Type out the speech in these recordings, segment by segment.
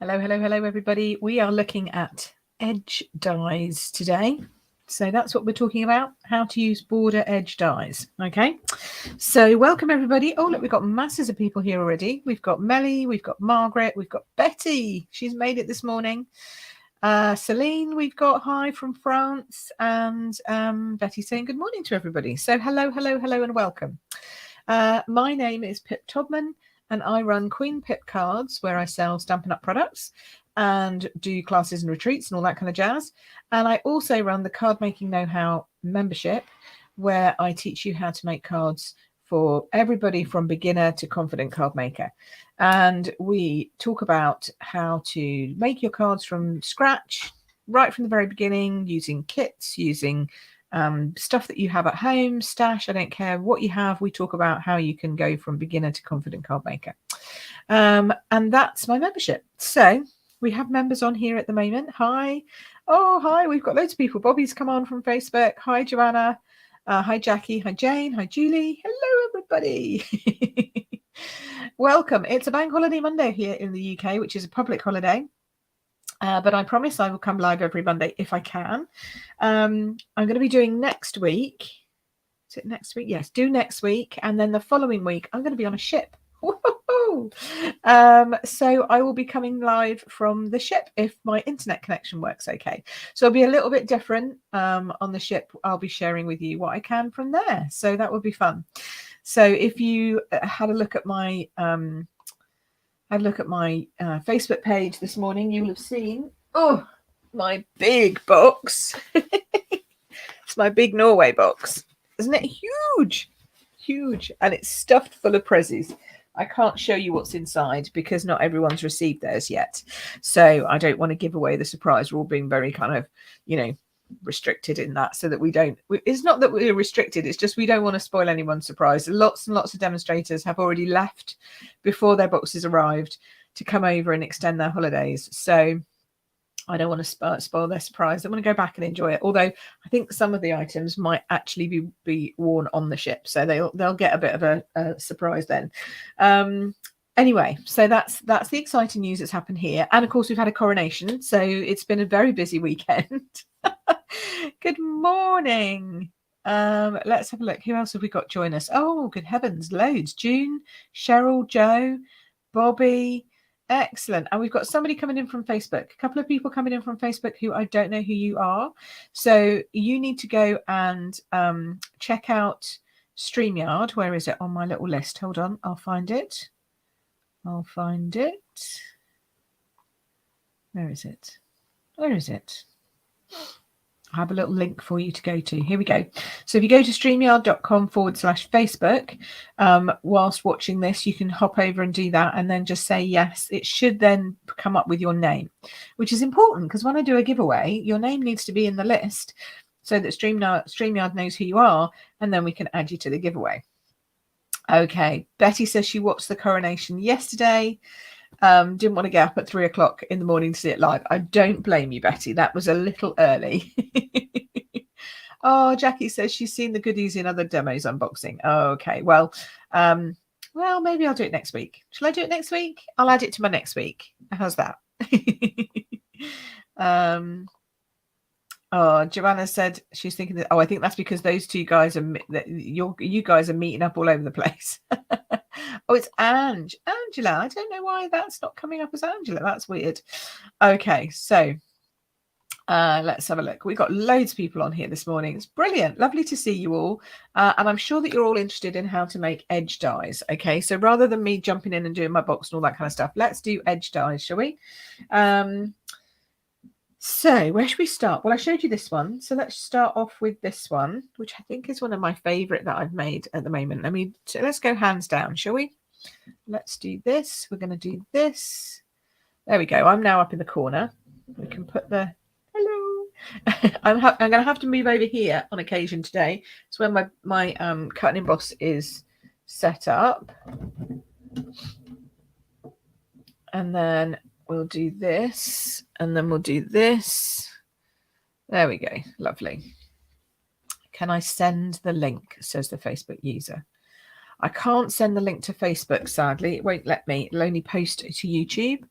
Hello, everybody. We are looking at edge dies today. So that's what we're talking about, how to use border edge dies. Okay, so welcome everybody. Oh, look, we've got masses of people here already. We've got Melly, we've got Margaret, we've got Betty. She's made it this morning. Celine, we've got hi from France, and Betty saying good morning to everybody. So hello, and welcome. My name is Pip Todman, and I run Queen Pip Cards, where I sell Stampin' Up products and do classes and retreats and all that kind of jazz. And I also run the Card Making Know-How membership, where I teach you how to make cards for everybody from beginner to confident card maker. And we talk about how to make your cards from scratch, right from the very beginning, using kits, using stuff that you have at home, stash, I don't care what you have. We talk about how you can go from beginner to confident card maker. And that's my membership. So we have members on here at the moment. Hi. Oh, hi. We've got loads of people. Bobby's come on from Facebook. Hi, Joanna. Hi, Jackie. Hi, Jane. Hi, Julie. Hello, everybody. Welcome. It's a bank holiday Monday here in the UK, which is a public holiday. But I promise I will come live every Monday if I can. I'm going to be doing next week. Is it next week? Yes, do next week. And then the following week, I'm going to be on a ship. So I will be coming live from the ship if my internet connection works okay. So it'll be a little bit different on the ship. I'll be sharing with you what I can from there. So that will be fun. So if you had a look at my Facebook page this morning, you will have seen my big box. It's my big Norway box. Isn't it huge? And it's stuffed full of prezzies. I can't show you what's inside because not everyone's received theirs yet. So I don't want to give away the surprise. We're all being very kind of, restricted in that, so that we don't. It's not that we're restricted. It's just we don't want to spoil anyone's surprise. Lots and lots of demonstrators have already left before their boxes arrived to come over and extend their holidays. So I don't want to spoil their surprise. I want to go back and enjoy it. Although I think some of the items might actually be worn on the ship, so they'll get a bit of a surprise then. Anyway, so that's the exciting news that's happened here. And of course, we've had a coronation, so it's been a very busy weekend. Good morning. Let's have a look. Who else have we got join us? Oh, good heavens, loads. June, Cheryl, Joe, Bobby. Excellent. And we've got somebody coming in from Facebook. A couple of people coming in from Facebook who I don't know who you are. So you need to go and check out StreamYard. Where is it on my little list? Hold on, I'll find it. Where is it? I have a little link for you to go to. Here we go. So if you go to streamyard.com/Facebook, whilst watching this, you can hop over and do that and then just say yes. It should then come up with your name, which is important because when I do a giveaway, your name needs to be in the list so that StreamYard knows who you are, and then we can add you to the giveaway. Okay. Betty says she watched the coronation yesterday. Didn't want to get up at 3 o'clock in the morning to see it live. I don't blame you, Betty. That was a little early. Oh, Jackie says she's seen the goodies in other demos unboxing. Okay, well, maybe I'll do it next week. Shall I do it next week? I'll add it to my next week. How's that? Oh, Joanna said she's thinking that. Oh, I think that's because those two guys are you guys are meeting up all over the place. Oh, it's Angela. I don't know why that's not coming up as Angela. That's weird. Okay, so let's have a look. We've got loads of people on here this morning. It's brilliant. Lovely to see you all. And I'm sure that you're all interested in how to make edge dies. Okay, so rather than me jumping in and doing my box and all that kind of stuff, let's do edge dies, shall we? So where should we start? Well, I showed you this one. So let's start off with this one, which I think is one of my favorite that I've made at the moment. Let's go hands down, shall we? Let's do this. We're going to do this. There we go. I'm now up in the corner. We can put the hello. I'm going to have to move over here on occasion today. It's where my cut and emboss is set up. And then we'll do this, and then we'll do this. There we go. Lovely. Can I send the link, says the Facebook user. I can't send the link to Facebook, sadly. It won't let me. It'll only post to YouTube.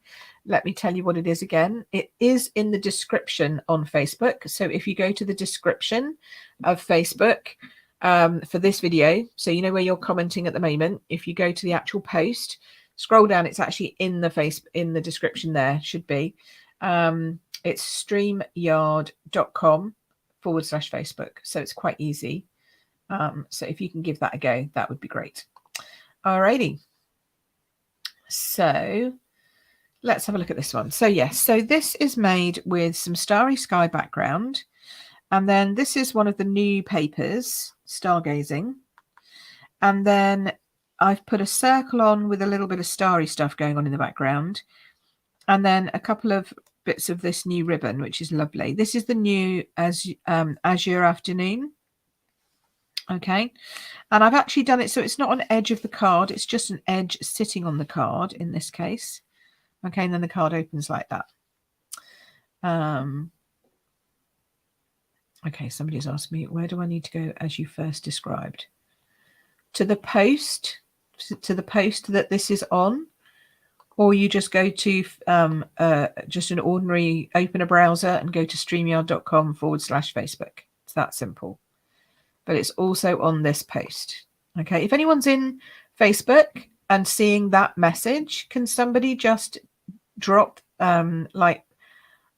Let me tell you what it is again. It is in the description on Facebook. So if you go to the description of Facebook for this video, so you know where you're commenting at the moment, if you go to the actual post, scroll down, it's actually in the description there, should be. It's streamyard.com/Facebook. So it's quite easy. So if you can give that a go, that would be great. Alrighty. So let's have a look at this one. So yes, so this is made with some starry sky background. And then this is one of the new papers, Stargazing. And then I've put a circle on with a little bit of starry stuff going on in the background. And then a couple of bits of this new ribbon, which is lovely. This is the new Azure Afternoon. Okay, and I've actually done it so it's not an edge of the card, it's just an edge sitting on the card in this case. Okay, and then the card opens like that. Okay, somebody's asked me, where do I need to go as you first described? To the post that this is on, or you just go to just an ordinary, open a browser and go to streamyard.com/Facebook. It's that simple. But it's also on this post. Okay, if anyone's in Facebook and seeing that message, can somebody just drop like,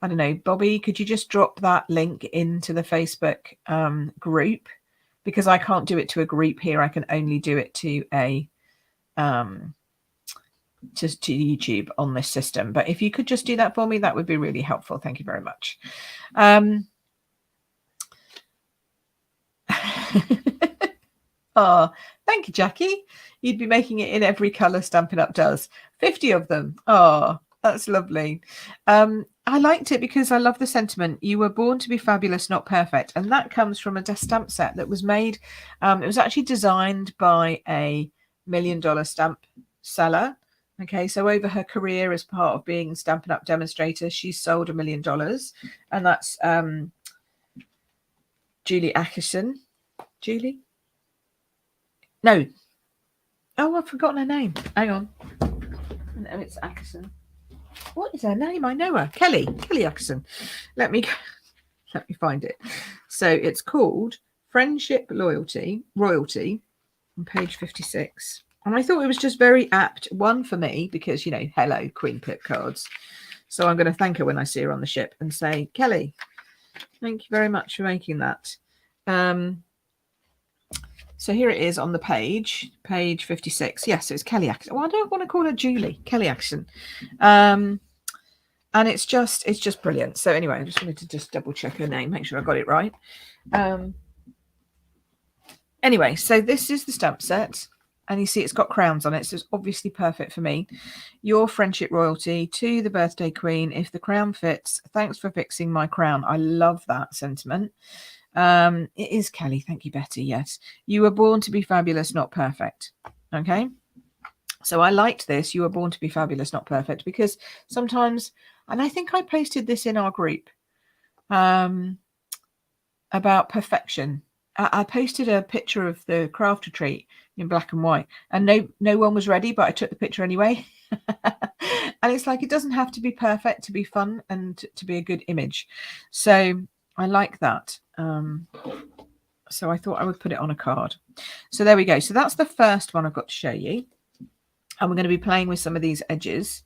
I don't know, Bobby, could you just drop that link into the Facebook group? Because I can't do it to a group here. I can only do it to a to YouTube on this system. But if you could just do that for me, that would be really helpful. Thank you very much. Oh, thank you, Jackie. You'd be making it in every colour Stampin' Up does. 50 of them. Oh, that's lovely. I liked it because I love the sentiment. You were born to be fabulous, not perfect. And that comes from a stamp set that was made. It was actually designed by a $1 million stamp seller. Okay, so over her career as part of being Stampin' Up demonstrator, she's sold $1 million. And that's Julie Atkinson. Julie? No. Oh, I've forgotten her name. Hang on. No, it's Atkinson. What is her name? I know her. Kelly Atkinson. Let me find it. So it's called Friendship Royalty on page 56. And I thought it was just very apt. One for me, because, you know, hello, Queen Pip cards. So I'm going to thank her when I see her on the ship and say, Kelly, thank you very much for making that. So here it is on the page 56. Yes, so it's Kelly Atkinson. Well, I don't want to call her Julie. Kelly Atkinson. And it's just brilliant. So anyway, I just wanted to just double check her name, make sure I got it right. Anyway, so this is the stamp set. And you see it's got crowns on it, so it's obviously perfect for me. Your friendship royalty to the birthday queen. If the crown fits, thanks for fixing my crown. I love that sentiment. It is Kelly. Thank you, Betty. Yes. You were born to be fabulous, not perfect. Okay. So I liked this. You were born to be fabulous, not perfect, because sometimes, and I think I posted this in our group, about perfection. I posted a picture of the craft retreat in black and white, and no one was ready, but I took the picture anyway. And it's like, it doesn't have to be perfect to be fun and to be a good image. So I like that. So I thought I would put it on a card. So there we go. So that's the first one I've got to show you. And we're going to be playing with some of these edges.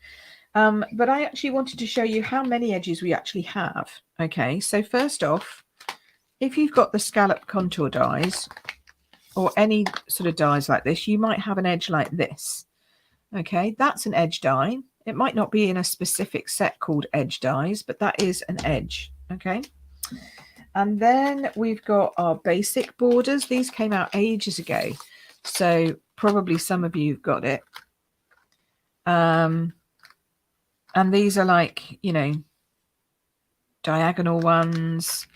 But I actually wanted to show you how many edges we actually have. Okay, so first off, if you've got the scallop contour dies or any sort of dies like this, you might have an edge like this. Okay, that's an edge die. It might not be in a specific set called edge dies, but that is an edge. Okay. And then we've got our basic borders. These came out ages ago, so probably some of you got it. And these are like, you know, diagonal ones,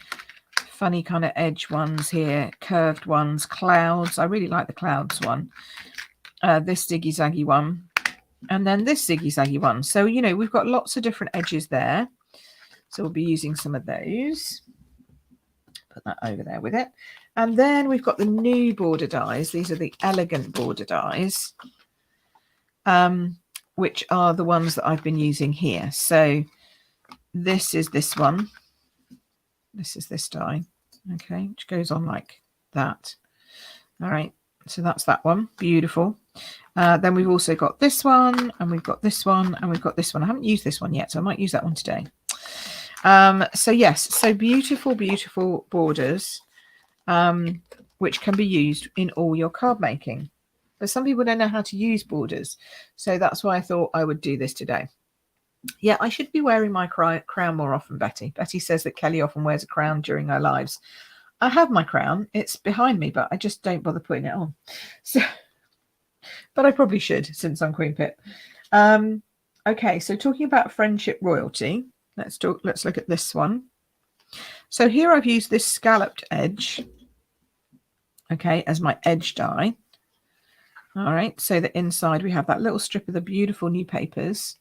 funny kind of edge ones here, curved ones, clouds. I really like the clouds one. This ziggy zaggy one, and then this ziggy zaggy one. So, you know, we've got lots of different edges there. So we'll be using some of those. put that over there with it. And then we've got the new border dies. These are the elegant border dies, which are the ones that I've been using here. So this is this one. This is this die, okay, which goes on like that. All right, so that's that one. Beautiful. Then we've also got this one, and we've got this one, and we've got this one. I haven't used this one yet, so I might use that one today. So yes, so beautiful, beautiful borders, which can be used in all your card making. But some people don't know how to use borders, so that's why I thought I would do this today. Yeah, I should be wearing my crown more often, Betty. Betty says that Kelly often wears a crown during her lives. I have my crown. It's behind me, but I just don't bother putting it on. So, but I probably should, since I'm Queen Pip. Okay, so talking about friendship royalty, let's look at this one. So here I've used this scalloped edge, okay, as my edge die. All right, so that inside we have that little strip of the beautiful new papers.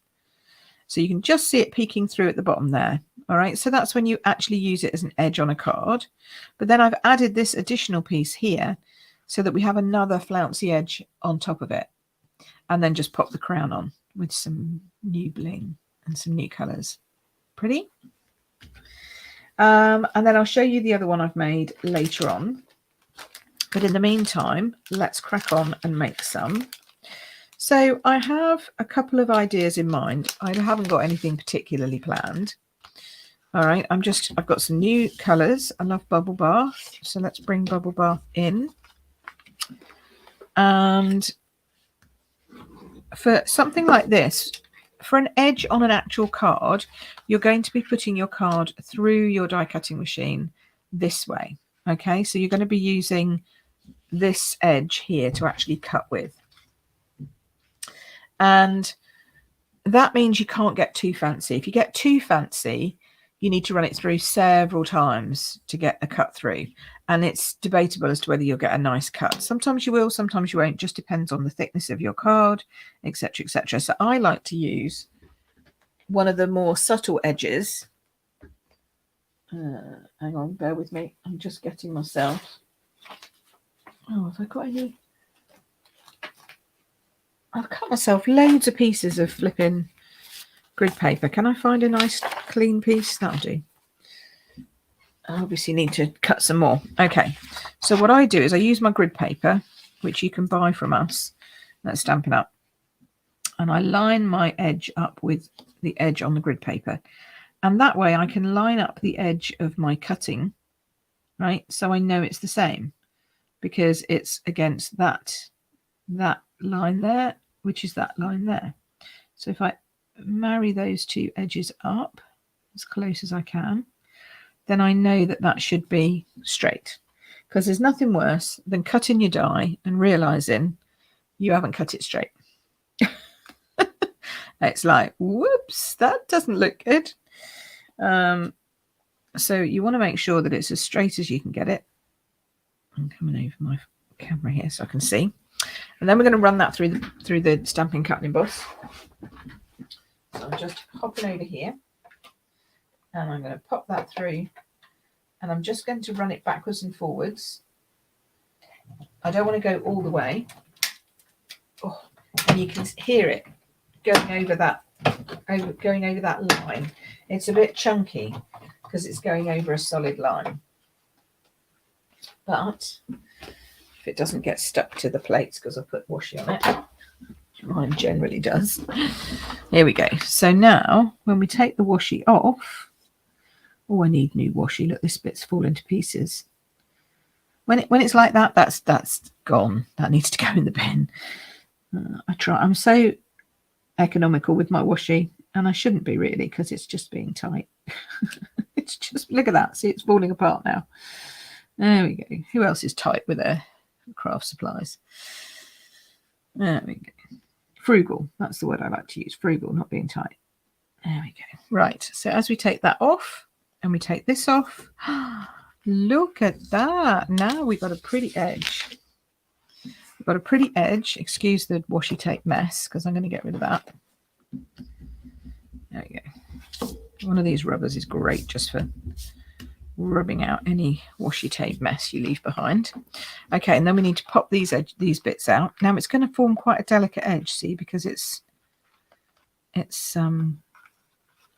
So you can just see it peeking through at the bottom there. All right, so that's when you actually use it as an edge on a card. But then I've added this additional piece here so that we have another flouncy edge on top of it. And then just pop the crown on with some new bling and some new colours. Pretty. And then I'll show you the other one I've made later on. But in the meantime, let's crack on and make some. So I have a couple of ideas in mind. I haven't got anything particularly planned. All right, I've got some new colours. I love Bubble Bath. So let's bring Bubble Bath in. And for something like this, for an edge on an actual card, you're going to be putting your card through your die cutting machine this way. Okay, so you're going to be using this edge here to actually cut with. And that means you can't get too fancy. If you get too fancy, you need to run it through several times to get a cut through. And it's debatable as to whether you'll get a nice cut. Sometimes you will, sometimes you won't. Just depends on the thickness of your card, etc., etc. So I like to use one of the more subtle edges. Hang on, bear with me. I'm just getting myself. Oh, have I got any? I've cut myself loads of pieces of flipping grid paper. Can I find a nice clean piece? That'll do. I obviously need to cut some more. Okay, so what I do is I use my grid paper, which you can buy from us at Stampin' Up, and I line my edge up with the edge on the grid paper, and that way I can line up the edge of my cutting, right? So I know it's the same because it's against that line there, which is that line there. So if I marry those two edges up as close as I can, then I know that that should be straight, because there's nothing worse than cutting your die and realizing you haven't cut it straight. It's like, whoops, that doesn't look good. So you want to make sure that it's as straight as you can get it. I'm coming over my camera here so I can see. And then we're going to run that through the Stampin' Cut and Emboss. So I'm just hopping over here, and I'm going to pop that through, and I'm just going to run it backwards and forwards. I don't want to go all the way. Oh, and you can hear it going over that line. It's a bit chunky because it's going over a solid line. But if it doesn't get stuck to the plates because I put washi on it, mine generally does. Here we go. So now when we take the washi off, oh, I need new washi. Look, this bit's falling to pieces. When it's like that, that's gone. That needs to go in the bin. I'm so economical with my washi, and I shouldn't be really, because it's just being tight. It's just, look at that. See, it's falling apart now. There we go. Who else is tight with their craft supplies? There we go. Frugal. That's the word I like to use. Frugal, not being tight. There we go. Right. So as we take that off and we take this off, look at that. Now we've got a pretty edge. We've got a pretty edge. Excuse the washi tape mess, because I'm going to get rid of that. There we go. One of these rubbers is great just for rubbing out any washi tape mess you leave behind. Okay, and then we need to pop these bits out. Now it's going to form quite a delicate edge, see, because it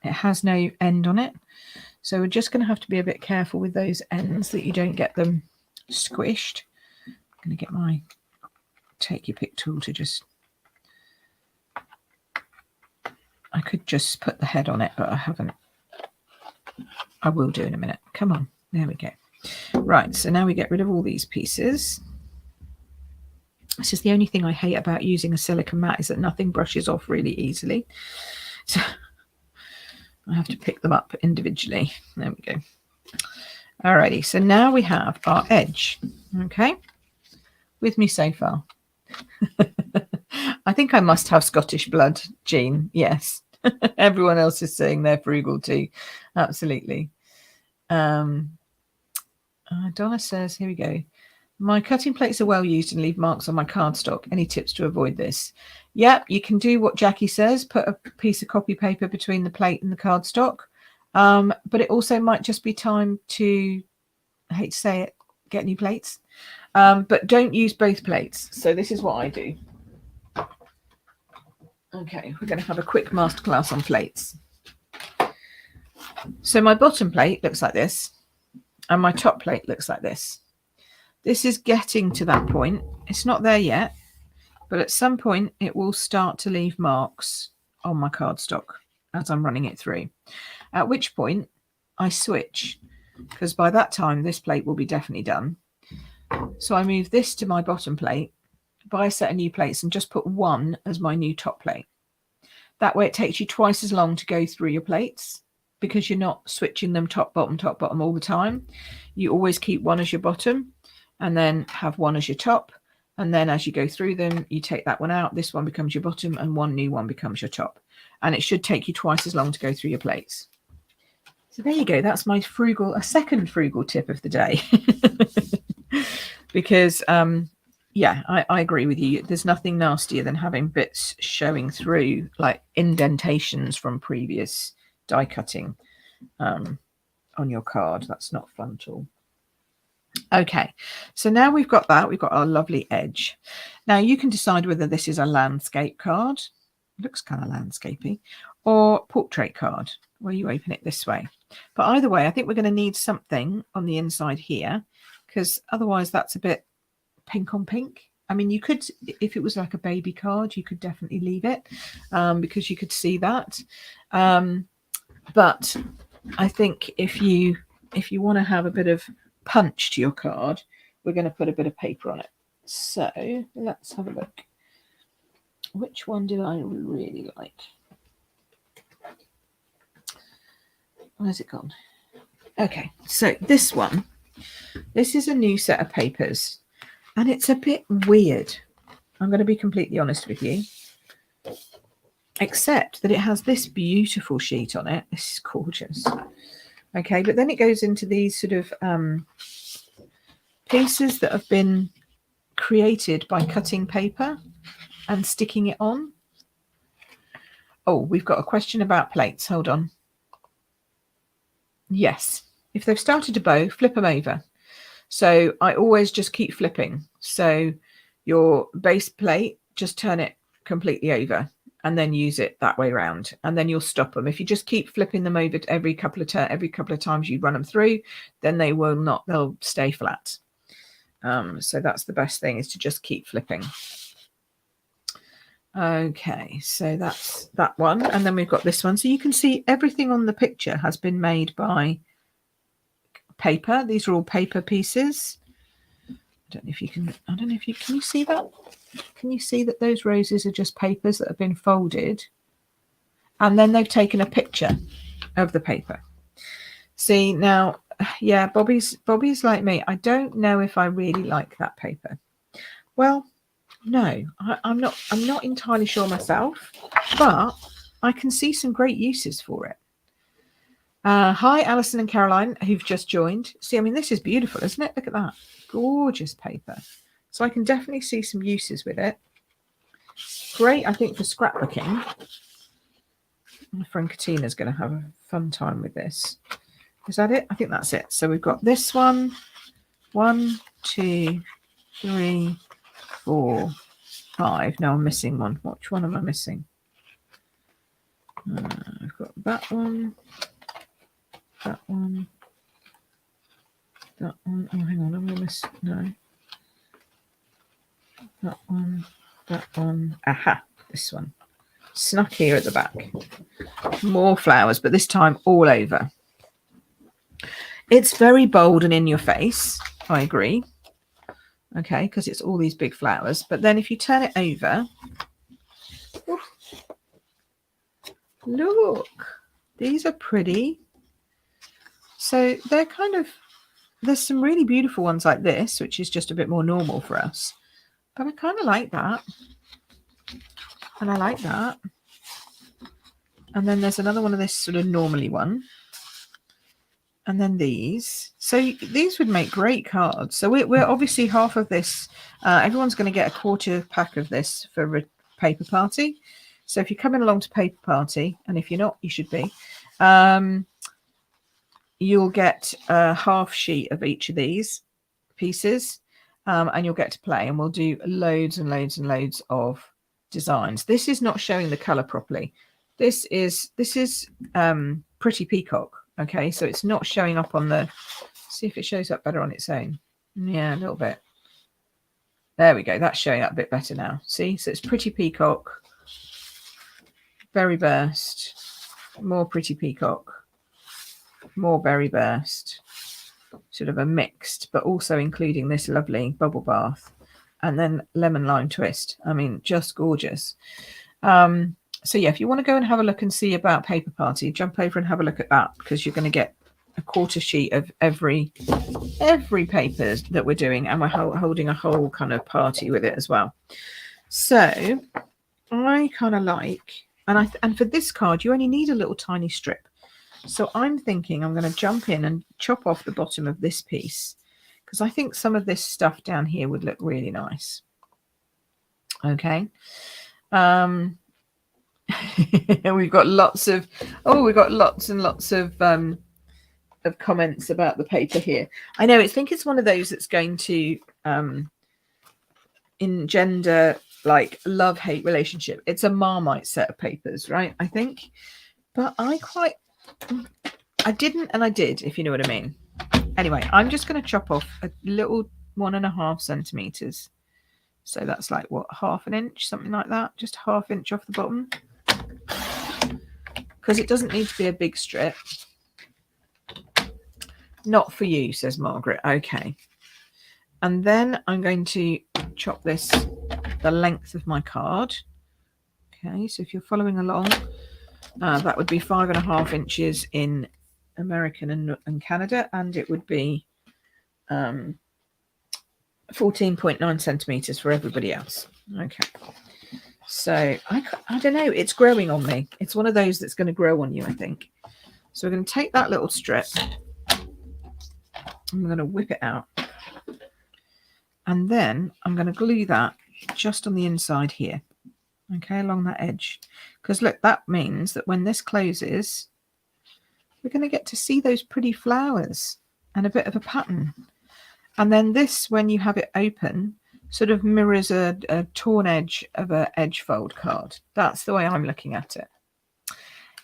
has no end on it. So we're just going to have to be a bit careful with those ends that you don't get them squished. I'm going to get my take your pick tool to just, I could just put the head on it, but I haven't. I will do in a minute. Come on, there we go. Right, so now we get rid of all these pieces. This is the only thing I hate about using a silicone mat, is that nothing brushes off really easily. So I have to pick them up individually. There we go. Alrighty, so now we have our edge. Okay, with me so far. I think I must have Scottish blood, Jean. Yes. Everyone else is saying they're frugal too. Absolutely. Donna says, here we go. My cutting plates are well used and leave marks on my cardstock. Any tips to avoid this? Yep, you can do what Jackie says. Put a piece of copy paper between the plate and the cardstock. But it also might just be time to, I hate to say it, get new plates. But don't use both plates. So this is what I do. Okay, we're going to have a quick masterclass on plates. So my bottom plate looks like this, and my top plate looks like this. This is getting to that point. It's not there yet, but at some point it will start to leave marks on my cardstock as I'm running it through. At which point I switch, because by that time this plate will be definitely done. So I move this to my bottom plate, buy a set of new plates, and just put one as my new top plate. That way it takes you twice as long to go through your plates, because you're not switching them top, bottom all the time. You always keep one as your bottom and then have one as your top. And then as you go through them, you take that one out. This one becomes your bottom and one new one becomes your top. And it should take you twice as long to go through your plates. So there you go. That's my a second frugal tip of the day. Because, yeah, I agree with you. There's nothing nastier than having bits showing through, like indentations from previous die cutting on your card. That's not fun at all. Okay, so now we've got that. We've got our lovely edge. Now you can decide whether this is a landscape card. Looks kind of landscapey. Or portrait card, where you open it this way. But either way, I think we're going to need something on the inside here, because otherwise that's a bit pink on pink. I mean, you could, if it was like a baby card, you could definitely leave it, because you could see that. But I think if you want to have a bit of punch to your card, we're going to put a bit of paper on it. So let's have a look. Which one did I really like? Where's it gone? Okay, so this one, this is a new set of papers, and it's a bit weird. I'm going to be completely honest with you, except that it has this beautiful sheet on it. This is gorgeous. Okay, but then it goes into these sort of pieces that have been created by cutting paper and sticking it on. Oh, we've got a question about plates. Hold on. Yes, if they've started to bow, flip them over. So I always just keep flipping. So your base plate, just turn it completely over and then use it that way around, and then you'll stop them. If you just keep flipping them over every couple of times you run them through, then they will not, they'll stay flat. So that's the best thing, is to just keep flipping. Okay, so that's that one, and then we've got this one. So you can see everything on the picture has been made by paper. These are all paper pieces. I don't know if you can you see that? Can you see that those roses are just papers that have been folded, and then they've taken a picture of the paper? See, now, yeah, Bobby's like me. I don't know if I really like that paper. Well, no, I'm not entirely sure myself, but I can see some great uses for it. Hi, Alison and Caroline, who've just joined. See, I mean, this is beautiful, isn't it? Look at that. Gorgeous paper. So I can definitely see some uses with it. Great, I think, for scrapbooking. My friend Katina's going to have a fun time with this. Is that it? I think that's it. So we've got this one. 1, 2, 3, 4, 5. No, I'm missing one. Which one am I missing? I've got that one. That one. That one. Oh, hang on. I'm going to miss. No. That one. That one. Aha. This one. Snuck here at the back. More flowers, but this time all over. It's very bold and in your face. I agree. Okay, because it's all these big flowers. But then if you turn it over, oof, look, these are pretty. So they're kind of, there's some really beautiful ones like this, which is just a bit more normal for us. But I kind of like that. And I like that. And then there's another one of this sort of normally one. And then these. So these would make great cards. So we're obviously half of this. Everyone's going to get a quarter pack of this for a paper party. So if you're coming along to paper party, and if you're not, you should be, you'll get a half sheet of each of these pieces, and you'll get to play. And we'll do loads and loads and loads of designs. This is not showing the color properly. This is Pretty Peacock. Okay, so it's not showing up on the, see if it shows up better on its own. Yeah, a little bit. There we go. That's showing up a bit better now. See, so it's Pretty Peacock, Berry Burst, more Pretty Peacock, more Berry Burst, sort of a mixed, but also including this lovely bubble bath, and then lemon lime twist. I mean, just gorgeous. So yeah, if you want to go and have a look and see about Paper Party, jump over and have a look at that, because you're going to get a quarter sheet of every paper that we're doing, and we're holding a whole kind of party with it as well. So I kind of like, and for this card you only need a little tiny strip. So I'm thinking I'm going to jump in and chop off the bottom of this piece, because I think some of this stuff down here would look really nice. Okay. We've got lots and lots of comments about the paper here. I know, I think it's one of those that's going to engender like love-hate relationship. It's a Marmite set of papers, right? I think, but I didn't and I did, if you know what I mean. Anyway, I'm just going to chop off a little 1.5 centimeters. So that's like what, half an inch, something like that, just half inch off the bottom, because it doesn't need to be a big strip. Not for you, says Margaret. Okay. And then I'm going to chop this the length of my card. Okay, so if you're following along, that would be 5.5 inches in American and Canada, and it would be 14.9 centimeters for everybody else. Okay. So I don't know, it's growing on me. It's one of those that's going to grow on you, I think. So we're going to take that little strip. I'm going to whip it out. And then I'm going to glue that just on the inside here. Okay, along that edge. Because look, that means that when this closes, we're going to get to see those pretty flowers and a bit of a pattern. And then this, when you have it open, sort of mirrors a torn edge of an edge fold card. That's the way I'm looking at it.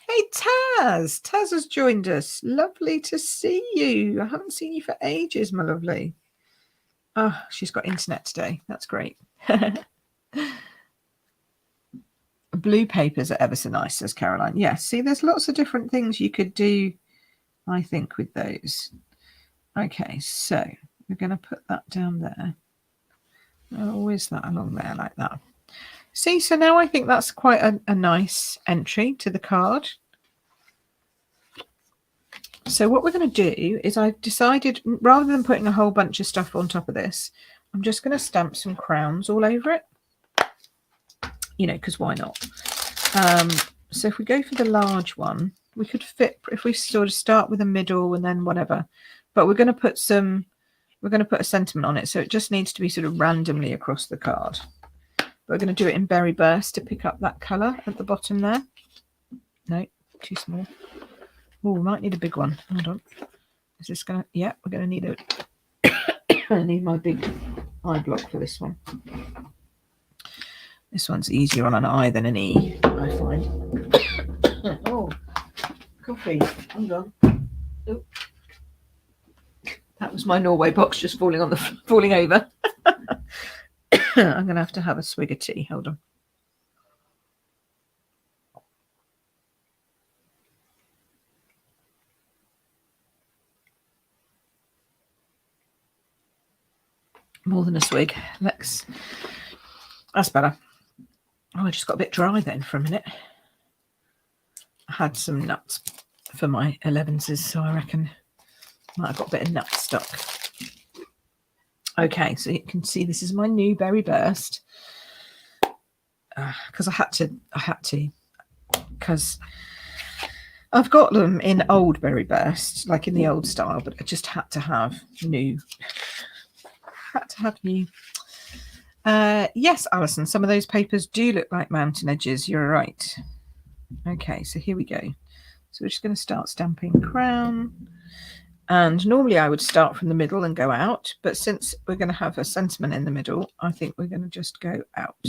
Hey, Taz. Taz has joined us. Lovely to see you. I haven't seen you for ages, my lovely. Oh, she's got internet today. That's great. Blue papers are ever so nice, says Caroline. Yes, see, there's lots of different things you could do, I think, with those. Okay, so we're going to put that down there. Oh, is that along there like that? See, so now I think that's quite a nice entry to the card. So what we're going to do is I've decided, rather than putting a whole bunch of stuff on top of this, I'm just going to stamp some crowns all over it. You know, because why not? So if we go for the large one, we could fit, if we sort of start with a middle and then whatever, but we're going to put a sentiment on it. So it just needs to be sort of randomly across the card. We're going to do it in Berry Burst to pick up that colour at the bottom there. No, too small. Oh, we might need a big one. Hold on. Is this gonna? Yeah, we're gonna need a. I need my big eye block for this one. This one's easier on an I than an E, I find. Oh, coffee. Hold on. Oh. That was my Norway box just falling over. I'm gonna have to have a swig of tea. Hold on. More than a swig. That's better. Oh, I just got a bit dry then for a minute. I had some nuts for my 11s, so I reckon I might have got a bit of nut stuck. Okay, so you can see this is my new berry burst. Because I had to, because I've got them in old berry burst, like in the old style, but I just had to have new. Yes, Alison, some of those papers do look like mountain edges. You're right. Okay, so here we go. So we're just going to start stamping crown. And normally I would start from the middle and go out, but since we're going to have a sentiment in the middle, I think we're going to just go out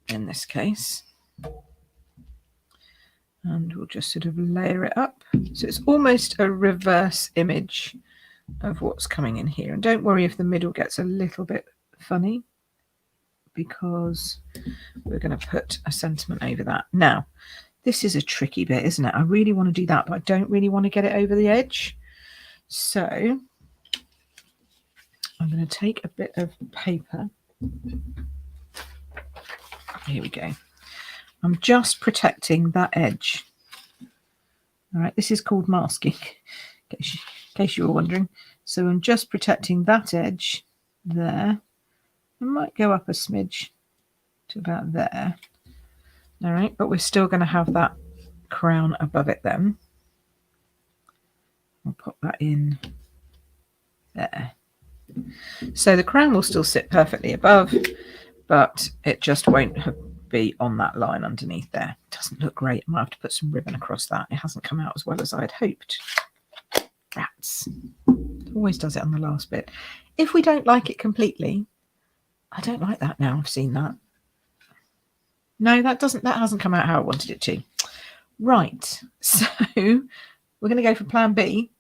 in this case. And we'll just sort of layer it up. So it's almost a reverse image of what's coming in here. And don't worry if the middle gets a little bit funny, because we're going to put a sentiment over that. Now, this is a tricky bit, isn't it? I really want to do that, but I don't really want to get it over the edge. So I'm going to take a bit of paper. Here we go. I'm just protecting that edge. All right, this is called masking, in case you were wondering. So I'm just protecting that edge there. I might go up a smidge to about there. All right, but we're still going to have that crown above it then. I'll pop that in there. So the crown will still sit perfectly above, but it just won't be on that line underneath there. It doesn't look great. I might have to put some ribbon across that. It hasn't come out as well as I'd hoped. Rats. It always does it on the last bit. If we don't like it completely, I don't like that now. I've seen that. No, that hasn't come out how I wanted it to. Right. So we're going to go for plan B.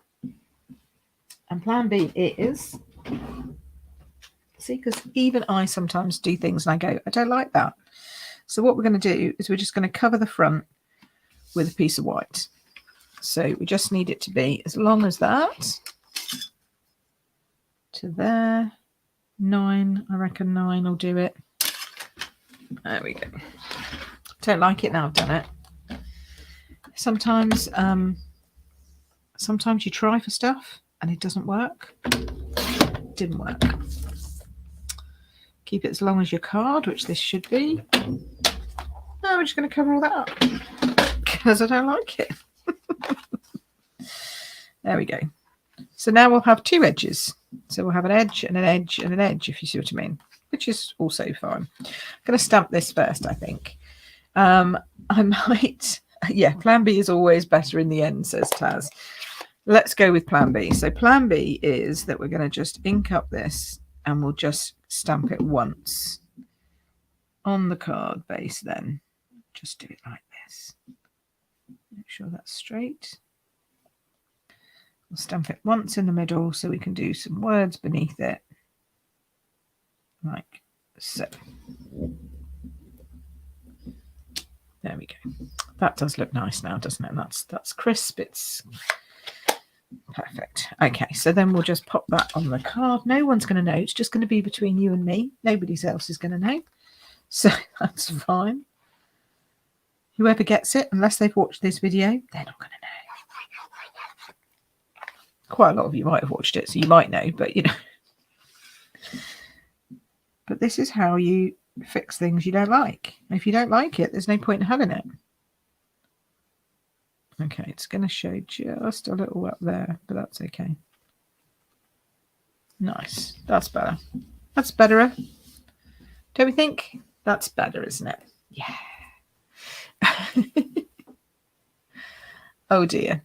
And plan B is, see, because even I sometimes do things and I go, I don't like that. So what we're going to do is we're just going to cover the front with a piece of white. So we just need it to be as long as that to there. 9, I reckon 9 will do it. There we go. Don't like it now I've done it. Sometimes you try for stuff and it doesn't work. It didn't work. Keep it as long as your card, which this should be. No, we're just going to cover all that up because I don't like it. There we go. So now we'll have two edges. So we'll have an edge and an edge and an edge, if you see what I mean, which is also fine. I'm going to stamp this first, I think. I might, yeah, plan B is always better in the end, says Taz. Let's go with plan B. So plan B is that we're going to just ink up this and we'll just stamp it once on the card base then. Just do it like this. Make sure that's straight. We'll stamp it once in the middle so we can do some words beneath it. Like so. There we go. That does look nice now, doesn't it? That's crisp. It's perfect. Okay, so then we'll just pop that on the card. No one's going to know. It's just going to be between you and me. Nobody else is going to know. So that's fine. Whoever gets it, unless they've watched this video, they're not going to know. Quite a lot of you might have watched it, so you might know, but you know. But this is how you fix things you don't like. If you don't like it, there's no point in having it. Okay, it's going to show just a little up there, but that's okay. Nice. That's better. That's better. Don't we think? That's better, isn't it? Yeah. Oh dear.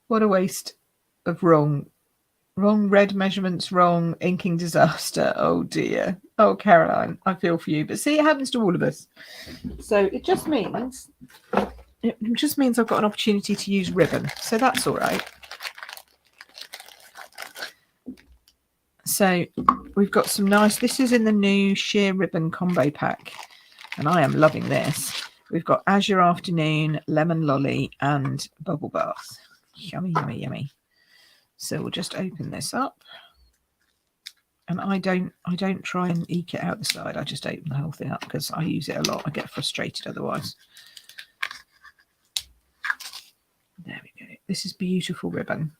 What a waste of wrong red measurements, wrong inking disaster. Oh dear. Oh, Caroline, I feel for you. But see, it happens to all of us. So it just means I've got an opportunity to use ribbon. So that's all right. So we've got some nice, this is in the new sheer ribbon combo pack, and I am loving this. We've got Azure Afternoon, Lemon Lolly, and Bubble Bath. Yummy, yummy, yummy. So we'll just open this up. And I don't try and eke it out the side. I just open the whole thing up because I use it a lot. I get frustrated otherwise. There we go. This is beautiful ribbon.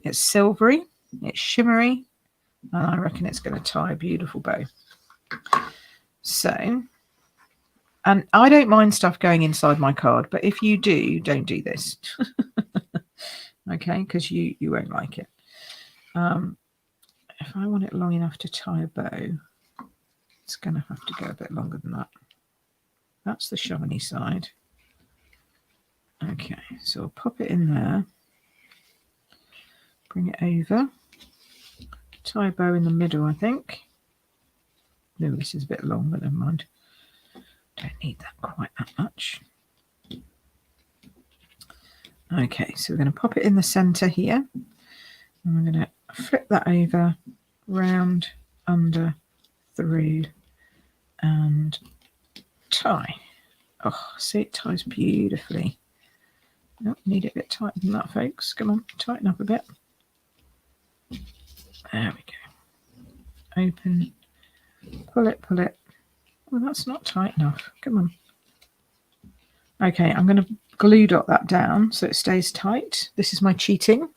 It's silvery, it's shimmery, and I reckon it's going to tie a beautiful bow. So, and I don't mind stuff going inside my card, but if you do, don't do this. Okay, because you won't like it. If I want it long enough to tie a bow, it's going to have to go a bit longer than that. That's the shiny side. Okay, so I'll pop it in there. Bring it over. Tie a bow in the middle, I think. No, this is a bit long, but never mind. Don't need that quite that much. Okay, so we're going to pop it in the centre here. And we're going to flip that over, round, under, through, and tie. Oh, see, it ties beautifully. Oh, need it a bit tighter than that, folks. Come on, tighten up a bit. There we go. Open, pull it, pull it. Well, that's not tight enough. Come on. Okay, I'm going to glue dot that down so it stays tight. This is my cheating.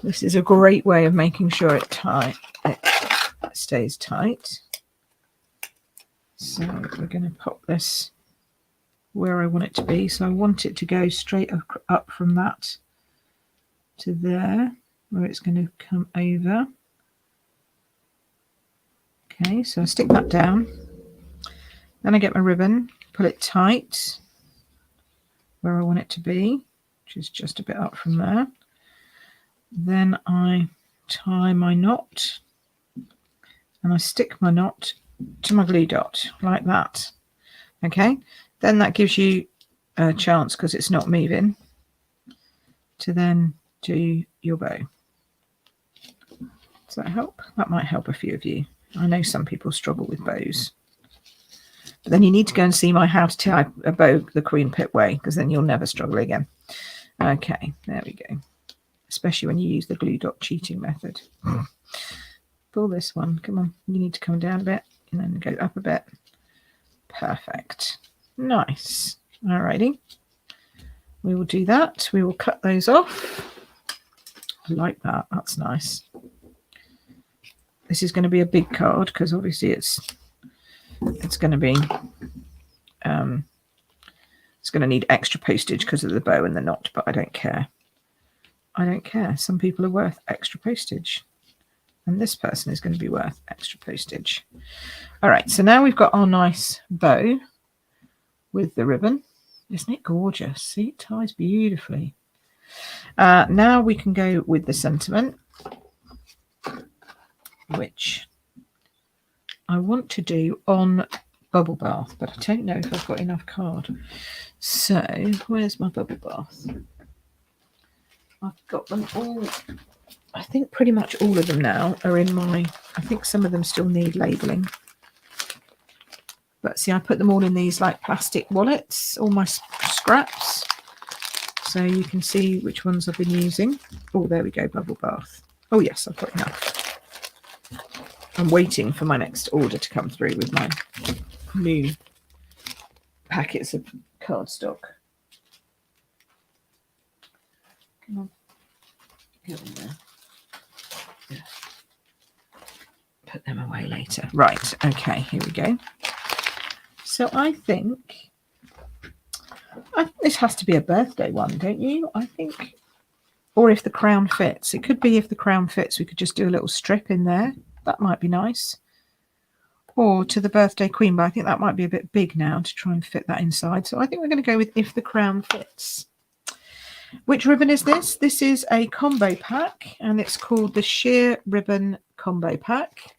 This is a great way of making sure it stays tight. So we're going to pop this where I want it to be. So I want it to go straight up from that to there, where it's going to come over. Okay, so I stick that down. Then I get my ribbon, pull it tight where I want it to be, which is just a bit up from there. Then I tie my knot and I stick my knot to my glue dot like that. Okay, then that gives you a chance, because it's not moving, to then do your bow. Does that help? That might help a few of you. I know some people struggle with bows. But then you need to go and see my How to Tie a Bow the Queen Pip Way, because then you'll never struggle again. Okay, there we go. Especially when you use the glue dot cheating method. Pull this one. Come on, you need to come down a bit and then go up a bit. Perfect. Nice. Alrighty. We will do that. We will cut those off. I like that. That's nice. This is going to be a big card because obviously it's going to be it's going to need extra postage because of the bow and the knot, but I don't care. I don't care. Some people are worth extra postage, and this person is going to be worth extra postage. All right, so now we've got our nice bow with the ribbon. Isn't it gorgeous? See, it ties beautifully. Now we can go with the sentiment, which I want to do on Bubble Bath, but I don't know if I've got enough card. So where's my Bubble Bath? I've got them all. I think pretty much all of them now are in my, I think some of them still need labelling. But see, I put them all in these like plastic wallets, all my scraps. So you can see which ones I've been using. Oh, there we go, Bubble Bath. Oh yes, I've got enough. I'm waiting for my next order to come through with my new packets of cardstock. Come on. Get in there. Yeah. Put them away later. Right, okay, here we go. So I think this has to be a birthday one, don't you? I think, or if the crown fits. It could be if the crown fits, we could just do a little strip in there. That might be nice. Or to the birthday queen, but I think that might be a bit big now to try and fit that inside. So I think we're going to go with if the crown fits. Which ribbon is this? This is a combo pack, and it's called the Sheer Ribbon Combo Pack.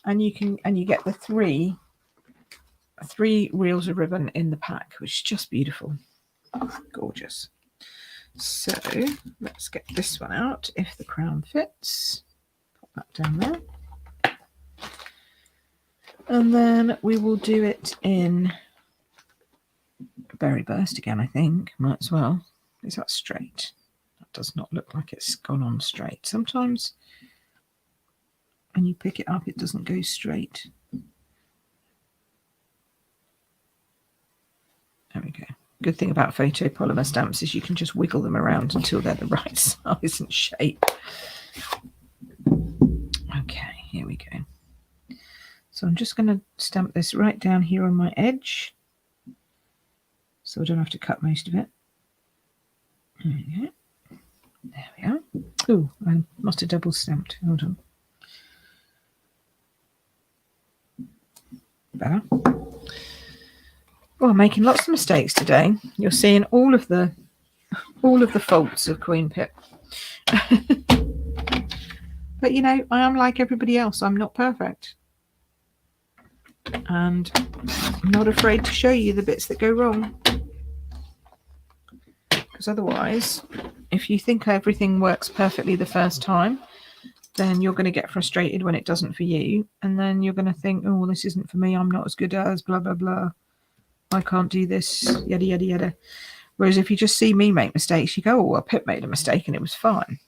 And you get the three reels of ribbon in the pack, which is just beautiful. Gorgeous. So let's get this one out if the crown fits. Pop that down there. And then we will do it in Berry Burst again, I think. Might as well. Is that straight? That does not look like it's gone on straight. Sometimes when you pick it up, it doesn't go straight. There we go. Good thing about photopolymer stamps is you can just wiggle them around until they're the right size and shape. Okay, here we go. So I'm just going to stamp this right down here on my edge, so I don't have to cut most of it. There we go. There we are. Oh, I must have double stamped. Hold on. Better. Well, I'm making lots of mistakes today. You're seeing all of the faults of Queen Pip. But you know, I am like everybody else. I'm not perfect. And I'm not afraid to show you the bits that go wrong. Because otherwise, if you think everything works perfectly the first time, then you're going to get frustrated when it doesn't for you. And then you're going to think, oh, well, this isn't for me. I'm not as good as blah, blah, blah. I can't do this, yada, yada, yada. Whereas if you just see me make mistakes, you go, oh, well, Pip made a mistake and it was fine.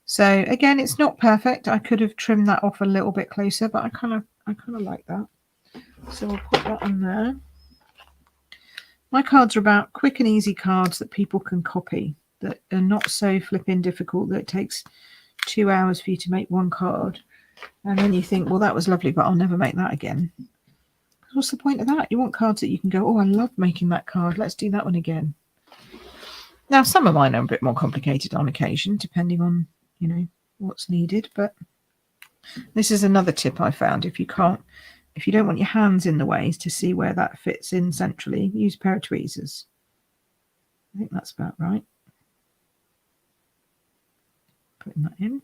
So again, it's not perfect. I could have trimmed that off a little bit closer, but I kind of like that. So I'll put that on there. My cards are about quick and easy cards that people can copy, that are not so flipping difficult that it takes 2 hours for you to make one card. And then you think, well, that was lovely, but I'll never make that again. What's the point of that? You want cards that you can go, oh, I love making that card. Let's do that one again. Now, some of mine are a bit more complicated on occasion, depending on, you know, what's needed. But this is another tip I found. If you don't want your hands in the way to see where that fits in centrally, use a pair of tweezers. I think that's about right. Putting that in.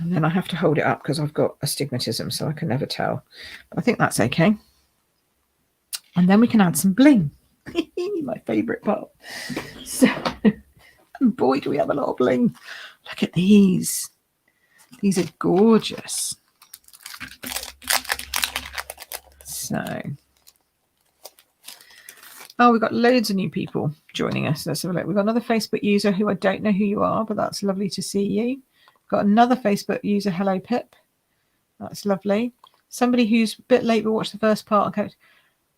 And then I have to hold it up because I've got astigmatism, so I can never tell. But I think that's okay. And then we can add some bling. My favourite part. So, boy, do we have a lot of bling. Look at these. These are gorgeous. So, oh, we've got loads of new people joining us. Let's have a look. We've got another Facebook user who I don't know who you are, but that's lovely to see you. Got another Facebook user, hello Pip. That's lovely. Somebody who's a bit late but watched the first part. Okay.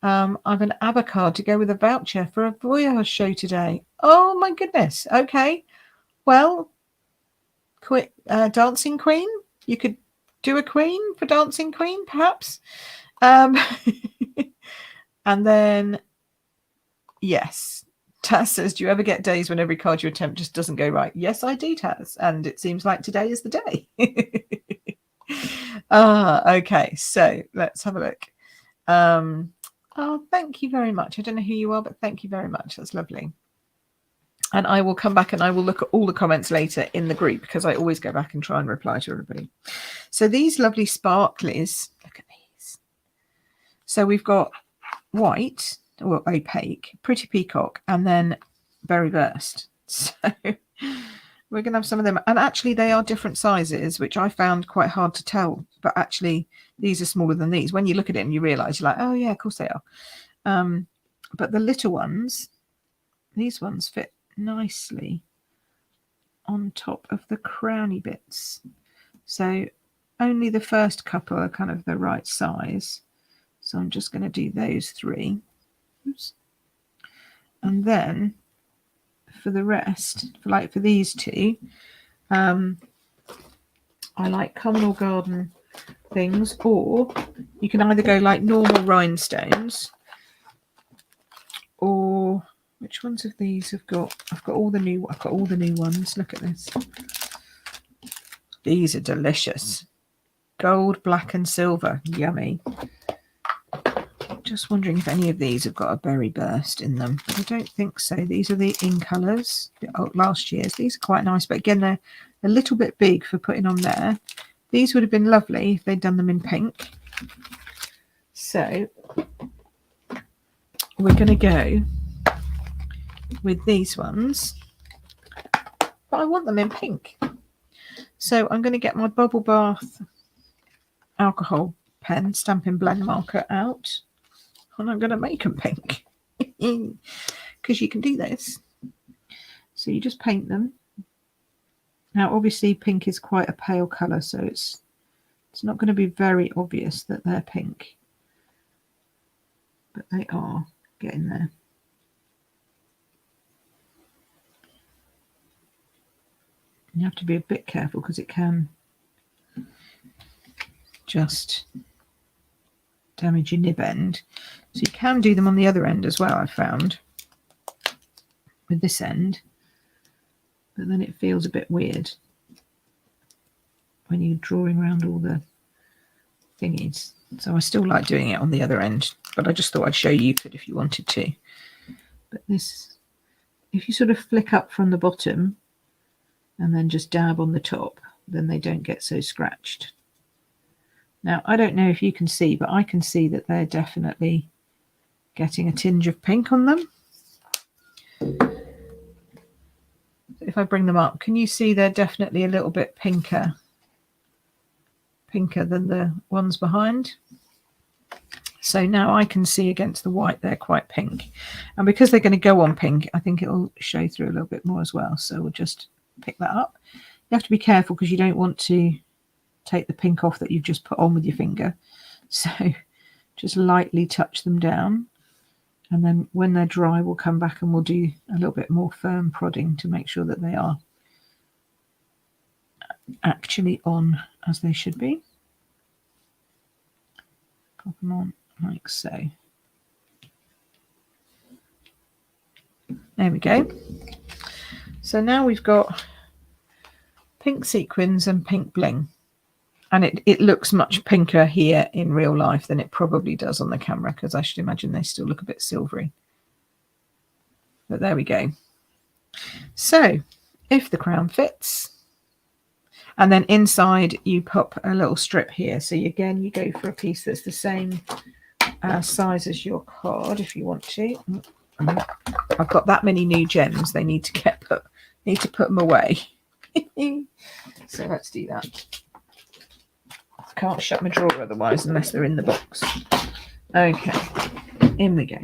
I've an ABBA card to go with a voucher for a Voyage show today. Oh my goodness. Okay. Well, Dancing Queen. You could do a Queen for Dancing Queen, perhaps. And then, yes. Taz says, do you ever get days when every card you attempt just doesn't go right? Yes, I do, Taz. And it seems like today is the day. Okay. So let's have a look. Oh, thank you very much. I don't know who you are, but thank you very much. That's lovely. And I will come back and I will look at all the comments later in the group because I always go back and try and reply to everybody. So these lovely sparklies, look at these. So we've got white, or opaque, Pretty Peacock, and then Berry Burst. So we're going to have some of them. And actually they are different sizes, which I found quite hard to tell. But actually these are smaller than these. When you look at it and you realise, you're like, oh yeah, of course they are. But the little ones, these ones fit nicely on top of the crowny bits. So only the first couple are kind of the right size. So I'm just going to do those three. Oops. And then for the rest, for these two, I like common or garden things, or you can either go like normal rhinestones, or which ones of these I've got all the new ones. Look at this. These are delicious. Gold, black and silver. Yummy. Just wondering if any of these have got a berry burst in them. I don't think so. These are the in colours, last year's. These are quite nice, but again, they're a little bit big for putting on there. These would have been lovely if they'd done them in pink. So we're going to go with these ones, but I want them in pink. So I'm going to get my Bubble Bath alcohol pen, Stampin' Blend marker out, and I'm going to make them pink because you can do this. So you just paint them. Now obviously pink is quite a pale colour, so it's not going to be very obvious that they're pink, but they are getting there. You have to be a bit careful because it can just damage your nib end. So you can do them on the other end as well, I've found, with this end, but then it feels a bit weird when you're drawing around all the thingies. So I still like doing it on the other end, but I just thought I'd show you could if you wanted to. But this, if you sort of flick up from the bottom and then just dab on the top, then they don't get so scratched. Now, I don't know if you can see, but I can see that they're definitely getting a tinge of pink on them. If I bring them up, can you see they're definitely a little bit pinker than the ones behind? So now I can see against the white they're quite pink. And because they're going to go on pink, I think it'll show through a little bit more as well. So we'll just pick that up. You have to be careful because you don't want to take the pink off that you've just put on with your finger. So just lightly touch them down, and then when they're dry we'll come back and we'll do a little bit more firm prodding to make sure that they are actually on as they should be. Pop them on like so. There we go. So now we've got pink sequins and pink bling. And it looks much pinker here in real life than it probably does on the camera, because I should imagine they still look a bit silvery. But there we go. So if the crown fits, and then inside you pop a little strip here. So again, you go for a piece that's the same size as your card if you want to. I've got that many new gems. They need to get put. Need to put them away. So let's do that. Can't shut my drawer otherwise unless they're in the box. Okay, in we go.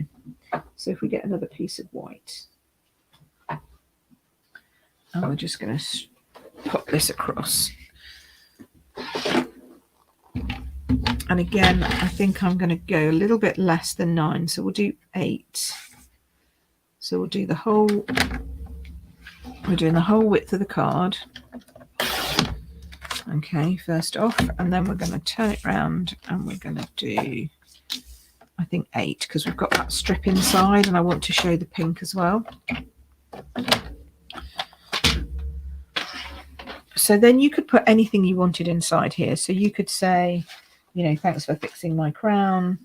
So if we get another piece of white, and we're just going to pop this across. And again, I think I'm going to go a little bit less than 9, so we'll do 8. So we'll do the whole, we're doing the whole width of the card. Okay, first off, and then we're going to turn it round and we're going to do, I think 8, because we've got that strip inside and I want to show the pink as well. So then you could put anything you wanted inside here. So you could say, you know, thanks for fixing my crown.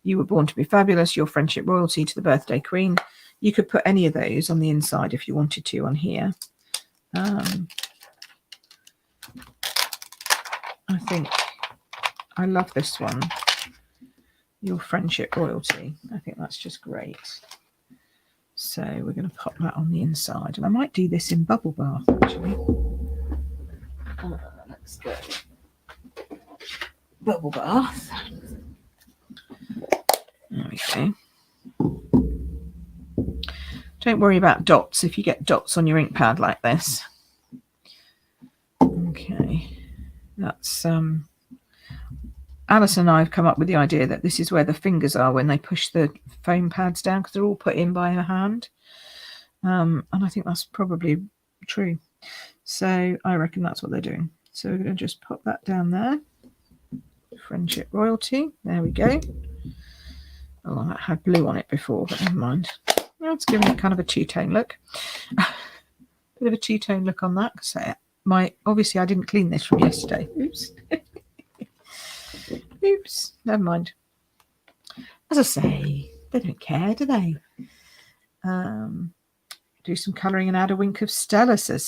You were born to be fabulous. Your friendship royalty to the birthday queen. You could put any of those on the inside if you wanted to on here. I think I love this one. Your friendship royalty. I think that's just great. So we're going to pop that on the inside. And I might do this in Bubble Bath, actually. Let's go. Bubble Bath. There we go. Don't worry about dots if you get dots on your ink pad like this. Okay. That's Alice and I have come up with the idea that this is where the fingers are when they push the foam pads down, because they're all put in by a hand, and I think that's probably true. So I reckon that's what they're doing. So we're going to just pop that down there. Friendship royalty. There we go. Oh, that had blue on it before, but never mind. Well, it's giving it kind of a two-tone look. Bit of a two-tone look on that. So obviously I didn't clean this from yesterday. Oops. Oops, never mind. As I say, they don't care, do they? Do some colouring and add a wink of Stella, says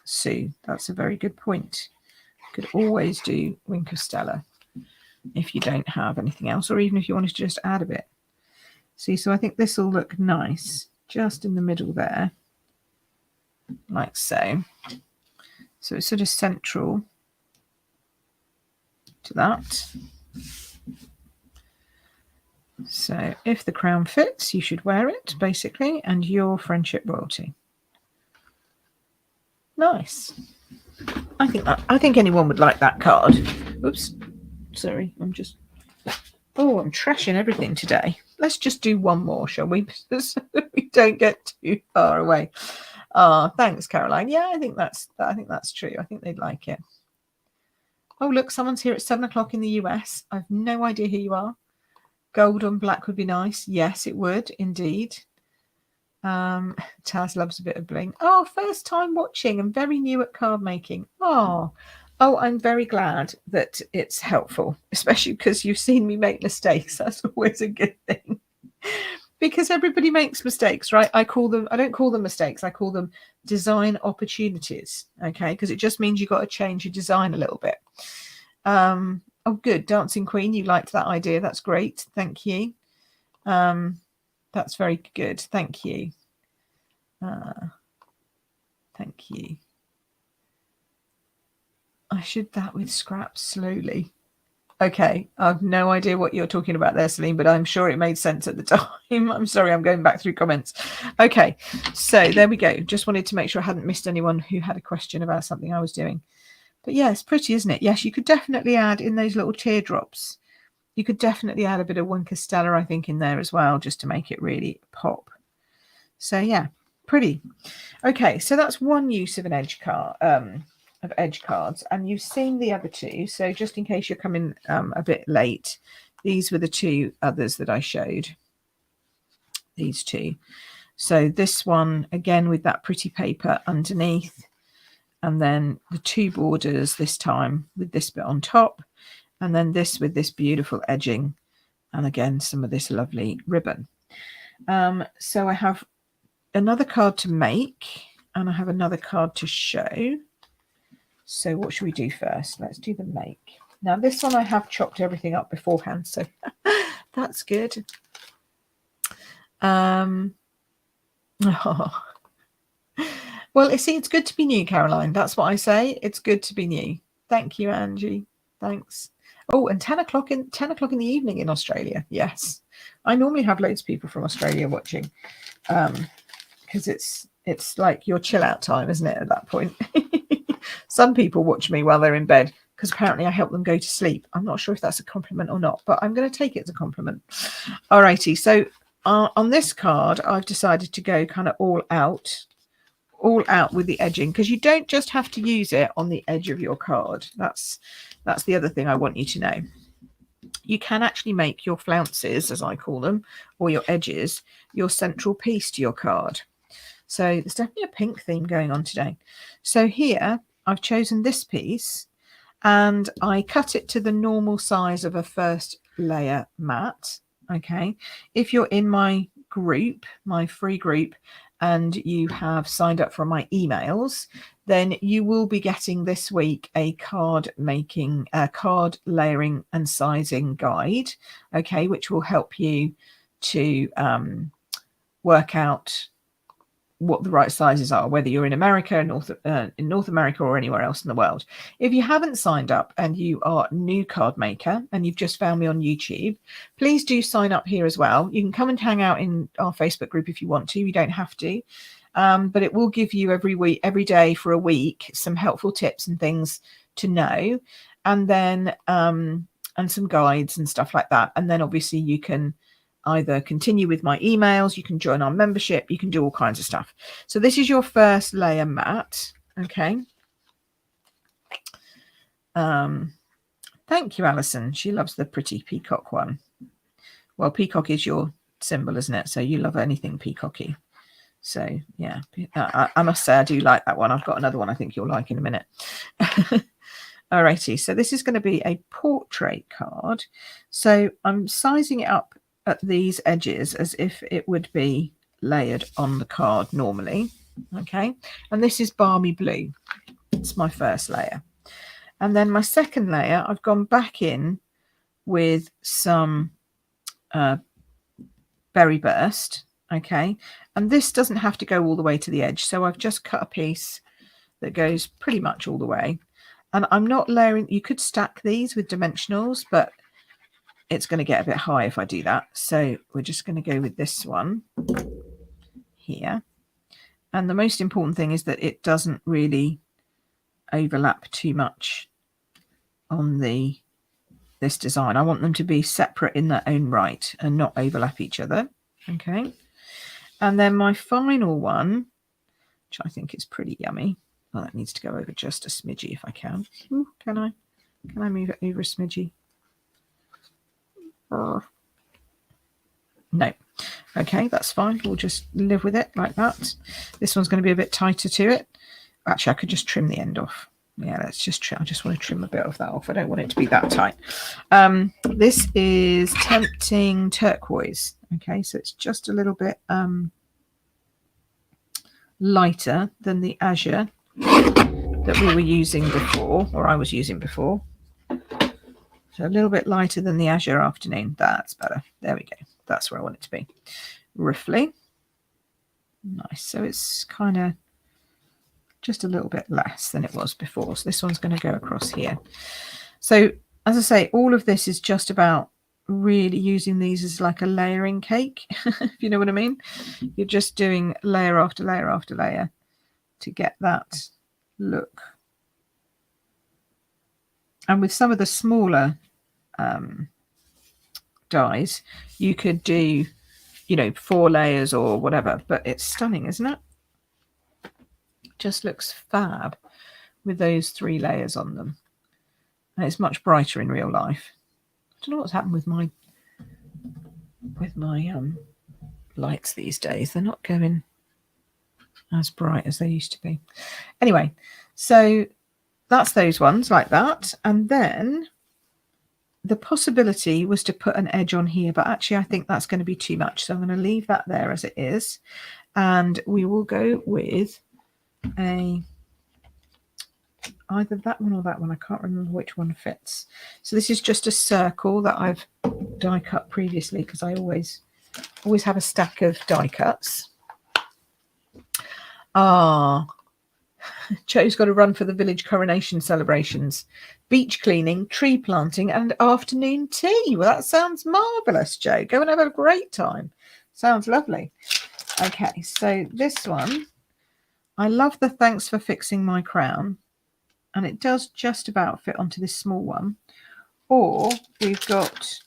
Sue. That's a very good point. You could always do wink of Stella if you don't have anything else, or even if you wanted to just add a bit. See, so I think this will look nice just in the middle there, like so. So it's sort of central to that. So if the crown fits, you should wear it, basically, and your friendship royalty. Nice. I think anyone would like that card. Oops. Sorry, I'm trashing everything today. Let's just do one more, shall we? So we don't get too far away. Thanks, Caroline. Yeah, I think that's true. I think they'd like it. Oh, look, someone's here at 7 o'clock in the US. I've no idea who you are. Gold on black would be nice. Yes, it would indeed. Taz loves a bit of bling. Oh, first time watching and very new at card making. Oh, I'm very glad that it's helpful, especially because you've seen me make mistakes. That's always a good thing. Because everybody makes mistakes, right? I don't call them mistakes. I call them design opportunities. Okay, because it just means you've got to change your design a little bit. Oh, good. Dancing Queen, you liked that idea. That's great. Thank you. That's very good. Thank you. Thank you. I should that with scraps slowly. Okay, I've no idea what you're talking about there, Celine, but I'm sure it made sense at the time. I'm sorry, I'm going back through comments. Okay, so there we go. Just wanted to make sure I hadn't missed anyone who had a question about something I was doing. But yeah, it's pretty, isn't it? Yes, you could definitely add in those little teardrops. You could definitely add a bit of Wink of Stella, I think, in there as well, just to make it really pop. So yeah, pretty. Okay, so that's one use of an edge card. Of edge cards, and you've seen the other two, so just in case you're coming a bit late, these were the two others that I showed, these two. So this one again with that pretty paper underneath, and then the two borders this time with this bit on top, and then this with this beautiful edging, and again some of this lovely ribbon. So I have another card to make, and I have another card to show. So what should we do first? Let's do the make. Now this one I have chopped everything up beforehand, so that's good. Oh. Well, see, it's good to be new, Caroline. That's what I say. It's good to be new. Thank you, Angie. Thanks. Oh, and 10 o'clock in the evening in Australia. Yes, I normally have loads of people from Australia watching, because it's like your chill out time, isn't it? At that point. Some people watch me while they're in bed because apparently I help them go to sleep. I'm not sure if that's a compliment or not, but I'm going to take it as a compliment. Alrighty, so on this card, I've decided to go kind of all out with the edging, because you don't just have to use it on the edge of your card. That's the other thing I want you to know. You can actually make your flounces, as I call them, or your edges, your central piece to your card. So there's definitely a pink theme going on today. So here I've chosen this piece and I cut it to the normal size of a first layer mat. Okay, if you're in my group, my free group, and you have signed up for my emails, then you will be getting this week a card layering and sizing guide, okay, which will help you to work out what the right sizes are, whether you're in America, in North America, or anywhere else in the world. If you haven't signed up and you are a new card maker and you've just found me on YouTube, please do sign up here as well. You can come and hang out in our Facebook group if you want to. You don't have to, but it will give you every day for a week, some helpful tips and things to know, and then and some guides and stuff like that. And then obviously you can either continue with my emails, you can join our membership, you can do all kinds of stuff. So this is your first layer mat. Okay. Thank you, Alison. She loves the pretty peacock one. Well, peacock is your symbol, isn't it? So you love anything peacocky. So yeah, I must say I do like that one. I've got another one I think you'll like in a minute. Alrighty, so this is going to be a portrait card. So I'm sizing it up at these edges as if it would be layered on the card normally. Okay, and this is balmy blue. It's my first layer. And then my second layer, I've gone back in with some berry burst. Okay, and this doesn't have to go all the way to the edge. So I've just cut a piece that goes pretty much all the way. And I'm not layering, you could stack these with dimensionals, but it's going to get a bit high if I do that. So we're just going to go with this one here. And the most important thing is that it doesn't really overlap too much on this design. I want them to be separate in their own right and not overlap each other. Okay. And then my final one, which I think is pretty yummy. Oh, that needs to go over just a smidgy if I can. Ooh, can I move it over a smidgy? No. Okay, that's fine. We'll just live with it like that. This one's going to be a bit tighter to it. Actually, I could just trim the end off. Yeah, let's just trim. I just want to trim a bit of that off. I don't want it to be that tight. This is Tempting Turquoise. Okay, so it's just a little bit lighter than the azure that we were using before, or I was using before. So a little bit lighter than the Azure Afternoon. That's better. There we go. That's where I want it to be. Roughly. Nice. So it's kind of just a little bit less than it was before. So this one's going to go across here. So as I say, all of this is just about really using these as like a layering cake, if you know what I mean. You're just doing layer after layer after layer to get that look. And with some of the smaller dies, you could do, you know, 4 layers or whatever, but it's stunning, isn't it? Just looks fab with those 3 layers on them. And it's much brighter in real life. I don't know what's happened with my lights these days. They're not going as bright as they used to be. Anyway, so that's those ones like that. And then the possibility was to put an edge on here, but actually I think that's going to be too much. So I'm going to leave that there as it is. And we will go with either that one or that one. I can't remember which one fits. So this is just a circle that I've die cut previously, because I always have a stack of die cuts. Joe's got to run for the village coronation celebrations, beach cleaning, tree planting, and afternoon tea. Well, that sounds marvellous, Joe. Go and have a great time. Sounds lovely. Okay, so this one, I love the thanks for fixing my crown. And it does just about fit onto this small one. Or we've got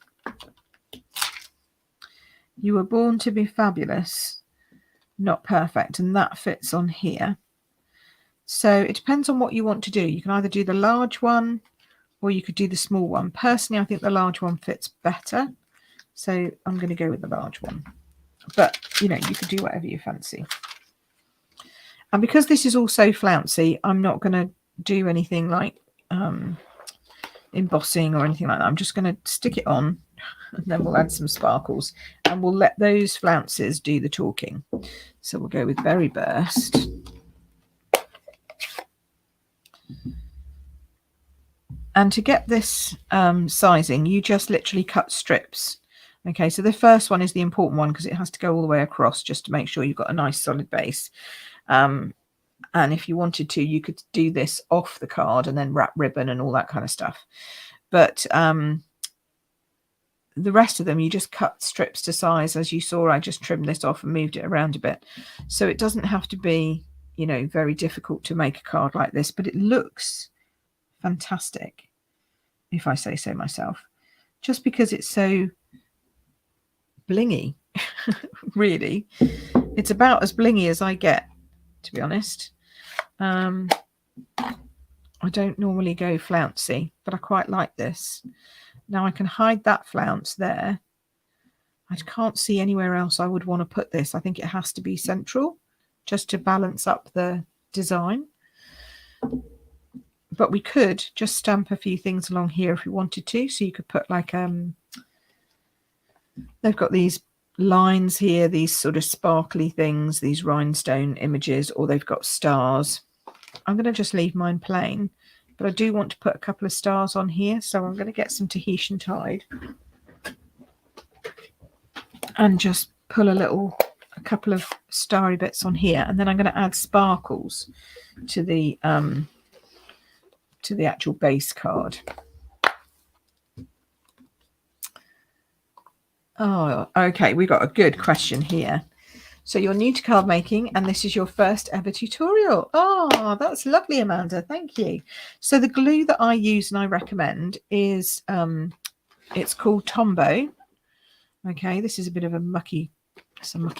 you were born to be fabulous, not perfect. And that fits on here. So it depends on what you want to do. You can either do the large one or you could do the small one. Personally, I think the large one fits better. So I'm going to go with the large one. But, you know, you could do whatever you fancy. And because this is also flouncy, I'm not going to do anything like embossing or anything like that. I'm just going to stick it on and then we'll add some sparkles and we'll let those flounces do the talking. So we'll go with Berry Burst. And to get this sizing, you just literally cut strips. Okay, so the first one is the important one because it has to go all the way across just to make sure you've got a nice solid base. And if you wanted to, you could do this off the card and then wrap ribbon and all that kind of stuff. But the rest of them, you just cut strips to size. As you saw, I just trimmed this off and moved it around a bit. So it doesn't have to be, you know, very difficult to make a card like this, but it looks fantastic, if I say so myself, just because it's so blingy. Really, it's about as blingy as I get, to be honest. I don't normally go flouncy, but I quite like this. Now I can hide that flounce there. I can't see anywhere else I would want to put this. I think it has to be central just to balance up the design. but we could just stamp a few things along here if we wanted to. So you could put like, they've got these lines here, these sort of sparkly things, these rhinestone images, or they've got stars. I'm going to just leave mine plain, but I do want to put a couple of stars on here. So I'm going to get some Tahitian Tide and just pull a couple of starry bits on here, and then I'm going to add sparkles to the actual base card. Oh, okay, we got a good question here. So you're new to card making and this is your first ever tutorial. Oh, that's lovely, Amanda. Thank you. So the glue that I use and I recommend is it's called Tombow. Okay, this is a bit of a mucky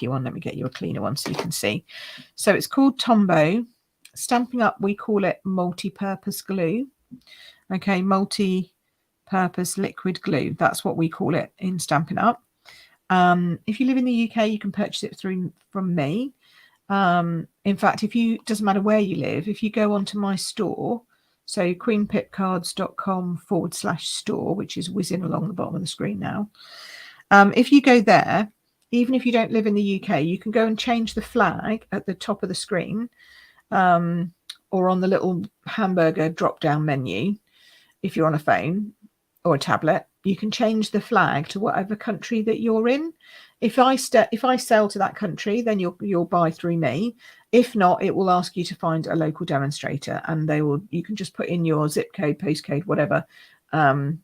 one. Let me get you a cleaner one so you can see. So it's called Tombow. Stampin' Up, we call it multi-purpose glue. Okay, multi-purpose liquid glue. That's what we call it in Stampin' Up. If you live in the UK, you can purchase it from me. In fact, doesn't matter where you live, if you go onto my store, so queenpipcards.com/store, which is whizzing along the bottom of the screen now. If you go there, even if you don't live in the UK, you can go and change the flag at the top of the screen, or on the little hamburger drop-down menu. If you're on a phone or a tablet, you can change the flag to whatever country that you're in. If I sell to that country, then you'll buy through me. If not, it will ask you to find a local demonstrator, and you can just put in your zip code, postcode, whatever, and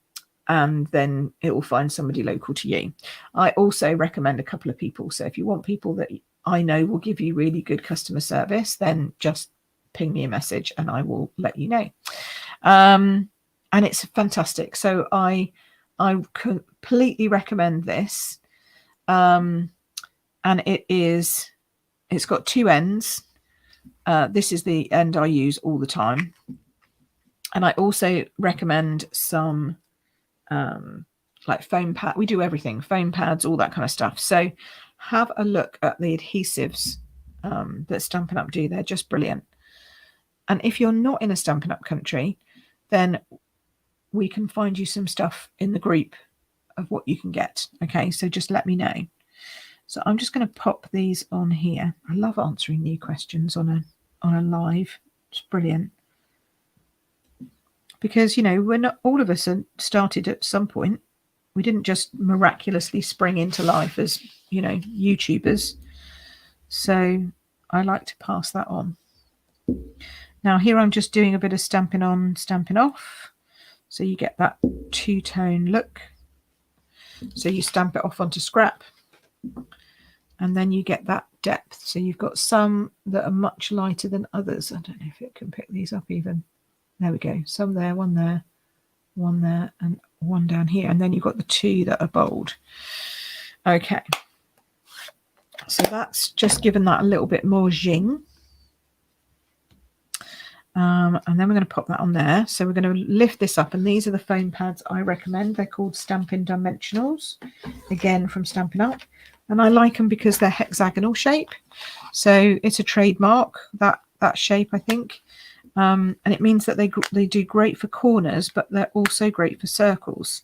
then it will find somebody local to you. I also recommend a couple of people. So if you want people that I know will give you really good customer service, then just ping me a message and I will let you know. And it's fantastic. So I completely recommend this. And it's got two ends. This is the end I use all the time. And I also recommend some like foam pad. We do everything, foam pads, all that kind of stuff. So have a look at the adhesives that Stampin' Up do. They're just brilliant. And if you're not in a Stampin' Up country, then we can find you some stuff in the group of what you can get. Okay, so just let me know. So I'm just going to pop these on here. I love answering new questions on a live. It's brilliant. Because, we're not, all of us are started at some point. We didn't just miraculously spring into life as, YouTubers. So I like to pass that on. Now here I'm just doing a bit of stamping on, stamping off. So you get that two-tone look. So you stamp it off onto scrap. And then you get that depth. So you've got some that are much lighter than others. I don't know if it can pick these up even. There we go. Some there, one there, and one down here. And then you've got the two that are bold. Okay. So that's just given that a little bit more zing. And then we're going to pop that on there. So we're going to lift this up. And these are the foam pads I recommend. They're called Stampin' Dimensionals. Again, from Stampin' Up. And I like them because they're hexagonal shape. So it's a trademark, that shape, I think. And it means that they do great for corners, but they're also great for circles.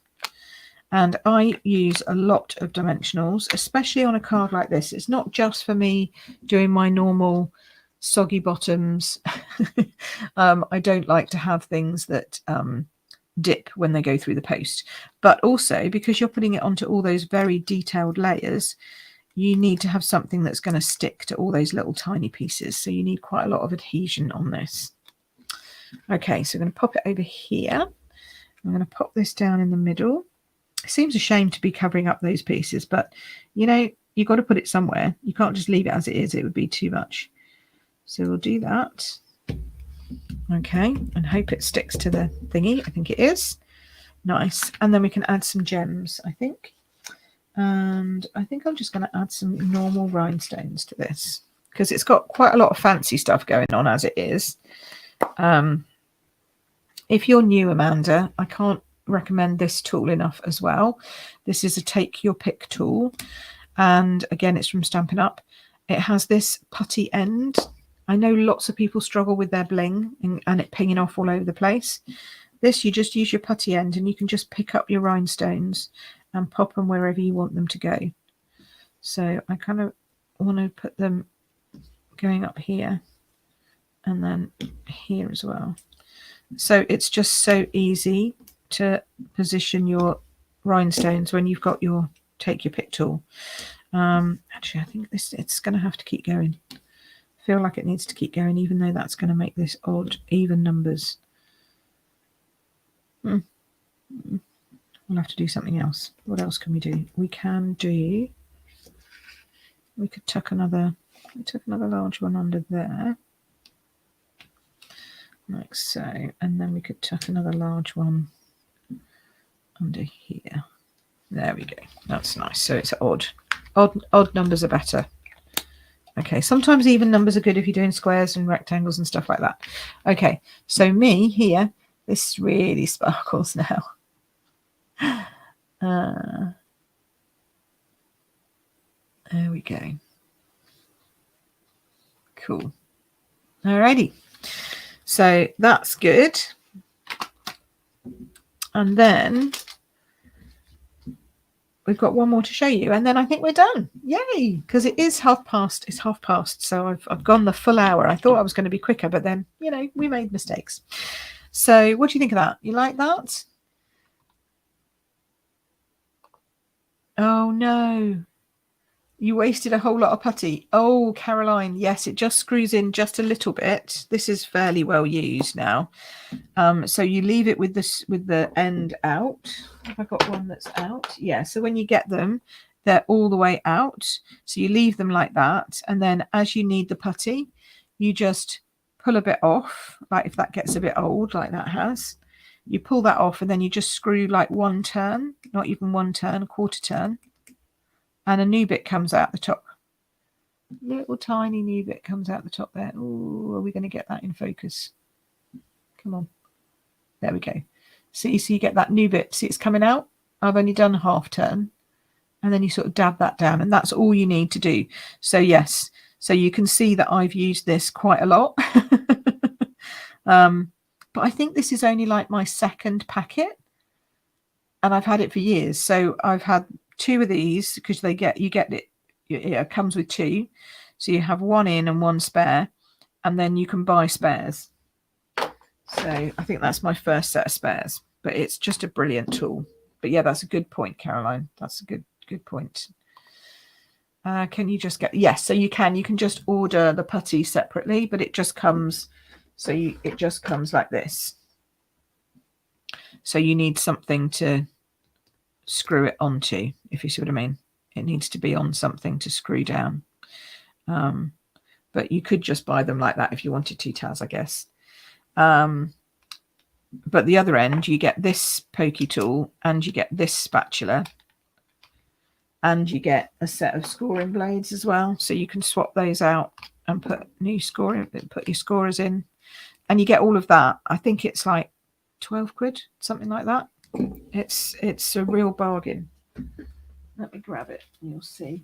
And I use a lot of dimensionals, especially on a card like this. It's not just for me doing my normal soggy bottoms. I don't like to have things that dip when they go through the post. But also, because you're putting it onto all those very detailed layers, you need to have something that's going to stick to all those little tiny pieces. So you need quite a lot of adhesion on this. Okay, so I'm going to pop it over here. I'm going to pop this down in the middle. It seems a shame to be covering up those pieces, but you've got to put it somewhere. You can't just leave it as it is. It would be too much. So we'll do that. Okay, and hope it sticks to the thingy. I think it is. Nice. And then we can add some gems, I think. And I think I'm just going to add some normal rhinestones to this because it's got quite a lot of fancy stuff going on as it is. If you're new, Amanda, I can't recommend this tool enough as well. This is a take your pick tool, and again it's from Stampin' Up. It has this putty end, I know lots of people struggle with their bling and it pinging off all over the place. This, you just use your putty end and you can just pick up your rhinestones and pop them wherever you want them to go. So I kind of want to put them going up here and then here as well. So it's just so easy to position your rhinestones when you've got your take your pick tool. Actually, I think it's going to have to keep going. I feel like it needs to keep going, even though that's going to make this odd even numbers. We'll have to do something else. What else can we do? We could tuck another large one under there, like so, and then we could tuck another large one under here. There we go. That's nice. So it's odd numbers are better. Okay, sometimes even numbers are good if you're doing squares and rectangles and stuff like that. Okay, so me here, this really sparkles now. There we go. Cool. Alrighty. So that's good. And then we've got one more to show you, and then I think we're done. Yay! Because it is 1:30. It's 1:30. So I've gone the full hour. I thought I was going to be quicker, but then, you know, we made mistakes. So what do you think of that? You like that? Oh no. You wasted a whole lot of putty. Oh, Caroline, yes, it just screws in just a little bit. This is fairly well used now. So you leave it with the end out. Have I got one that's out? Yeah, so when you get them, they're all the way out. So you leave them like that. And then as you need the putty, you just pull a bit off, like if that gets a bit old, like that has. You pull that off and then you just screw like one turn, not even one turn, a quarter turn. And a new bit comes out the top. Little tiny new bit comes out the top there. Oh, are we going to get that in focus? Come on. There we go. See, so you get that new bit. See, it's coming out. I've only done a half turn. And then you sort of dab that down. And that's all you need to do. So, yes. So you can see that I've used this quite a lot. But I think this is only like my second packet. And I've had it for years. So I've had 2 of these because it comes with 2, so you have one in and one spare, and then you can buy spares. So I think that's my first set of spares, but it's just a brilliant tool. But yeah, that's a good point, Caroline. That's a good point. Can you just get, yes, so you can just order the putty separately, but it just comes, it just comes like this. So you need something to screw it onto, if you see what I mean. It needs to be on something to screw down. But you could just buy them like that if you wanted to, Taz, I guess. But the other end, you get this pokey tool and you get this spatula and you get a set of scoring blades as well. So you can swap those out and put your scorers in, and you get all of that. I think it's like 12 quid, something like that. It's a real bargain. Let me grab it and you'll see.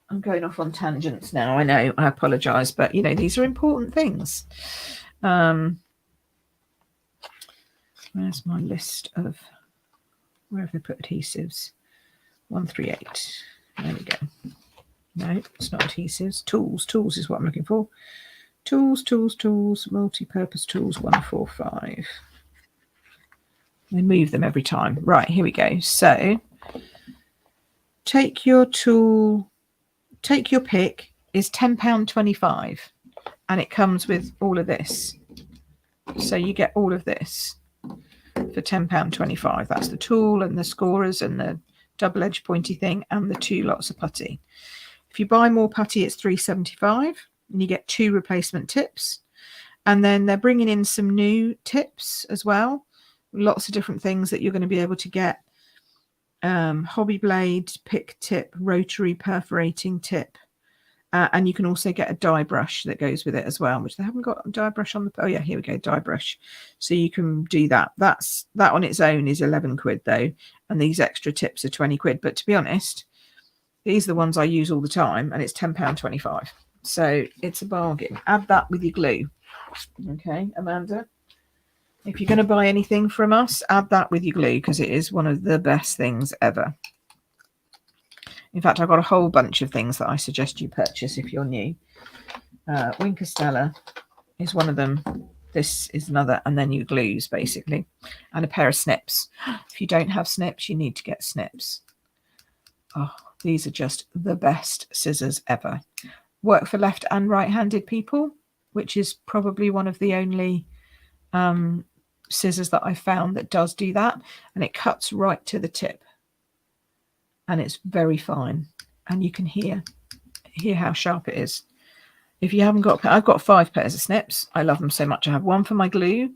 I'm going off on tangents now. I know, I apologize, but you know, these are important things. Where's my list of, where have I put adhesives? 138. There we go. No, it's not adhesives. Tools is what I'm looking for. Tools, multi-purpose tools, 145. I move them every time. Right, here we go. So take your tool, take your pick is £10.25, and it comes with all of this. So you get all of this for £10.25. That's the tool and the scorers and the double-edged pointy thing and the 2 lots of putty. If you buy more putty, it's £3.75. And you get 2 replacement tips, and then they're bringing in some new tips as well. Lots of different things that you're going to be able to get. Hobby blade, pick tip, rotary perforating tip, and you can also get a die brush that goes with it as well, which they haven't got a die brush on the, oh yeah, here we go, die brush. So you can do that. That on its own is 11 quid though, and these extra tips are 20 quid. But to be honest, These are the ones I use all the time, and it's £10.25. So it's a bargain. Add that with your glue. Okay, Amanda? If you're going to buy anything from us, add that with your glue, because it is one of the best things ever. In fact, I've got a whole bunch of things that I suggest you purchase if you're new. Winker Stella is one of them. This is another, and then your glues, basically. And a pair of snips. If you don't have snips, you need to get snips. Oh, these are just the best scissors ever. Work for left and right-handed people, which is probably one of the only scissors that I found that does do that. And it cuts right to the tip. And it's very fine. And you can hear how sharp it is. If you haven't got, I've got 5 pairs of snips. I love them so much. I have one for my glue,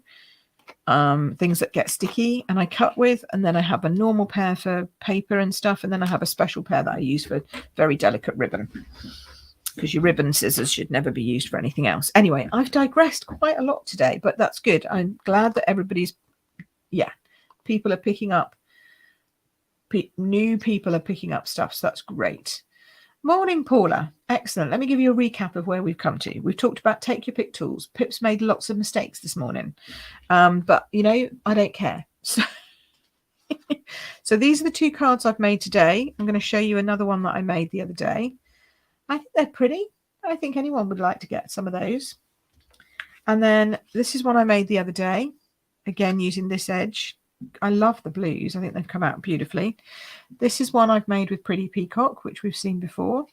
things that get sticky and I cut with, and then I have a normal pair for paper and stuff, and then I have a special pair that I use for very delicate ribbon, because your ribbon scissors should never be used for anything else. Anyway, I've digressed quite a lot today, but that's good. I'm glad that everybody's, people are picking up, new people are picking up stuff, so that's great. Morning, Paula. Excellent. Let me give you a recap of where we've come to. We've talked about take your pick tools. Pip's made lots of mistakes this morning, but you know, I don't care. So these are the 2 cards I've made today. I'm going to show you another one that I made the other day. I think they're pretty. I think anyone would like to get some of those. And then this is one I made the other day, again using this edge. I love the blues. I think they've come out beautifully. This is one I've made with Pretty Peacock, which we've seen before.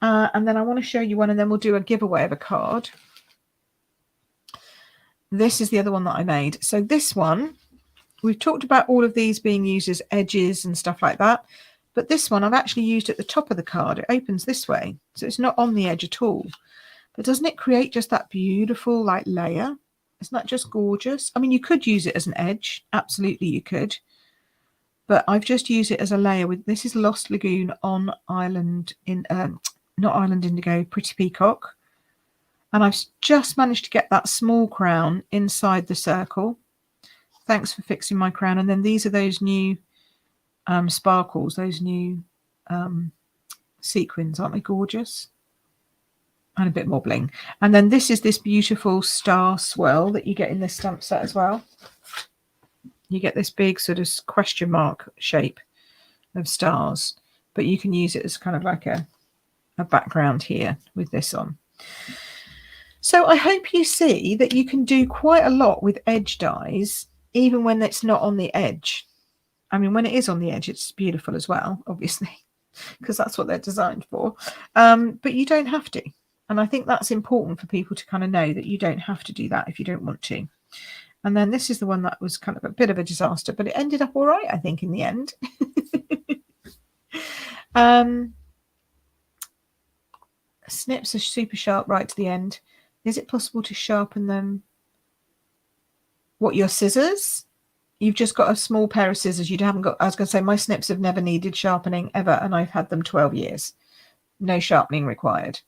And then I want to show you one, and then we'll do a giveaway of a card. This is the other one that I made. So this one, we've talked about all of these being used as edges and stuff like that. But this one I've actually used at the top of the card. It opens this way, so it's not on the edge at all. But doesn't it create just that beautiful like layer? Isn't that just gorgeous? I mean, you could use it as an edge. Absolutely, you could. But I've just used it as a layer with, this is Lost Lagoon on Island, not Island Indigo, Pretty Peacock. And I've just managed to get that small crown inside the circle. Thanks for fixing my crown. And then these are those new sparkles, those new sequins. Aren't they gorgeous? And a bit more bling. And then this is this beautiful star swirl that you get in this stamp set as well. You get this big sort of question mark shape of stars, but you can use it as kind of like a background here with this on. So I hope you see that you can do quite a lot with edge dies, even when it's not on the edge. I mean, when it is on the edge, it's beautiful as well, obviously, because that's what they're designed for. But you don't have to. And I think that's important for people to kind of know that you don't have to do that if you don't want to. And then this is the one that was kind of a bit of a disaster, but it ended up all right, I think, in the end. Snips are super sharp right to the end. Is it possible to sharpen them? What, your scissors? You've just got a small pair of scissors. You haven't got, I was going to say, my snips have never needed sharpening ever, and I've had them 12 years. No sharpening required.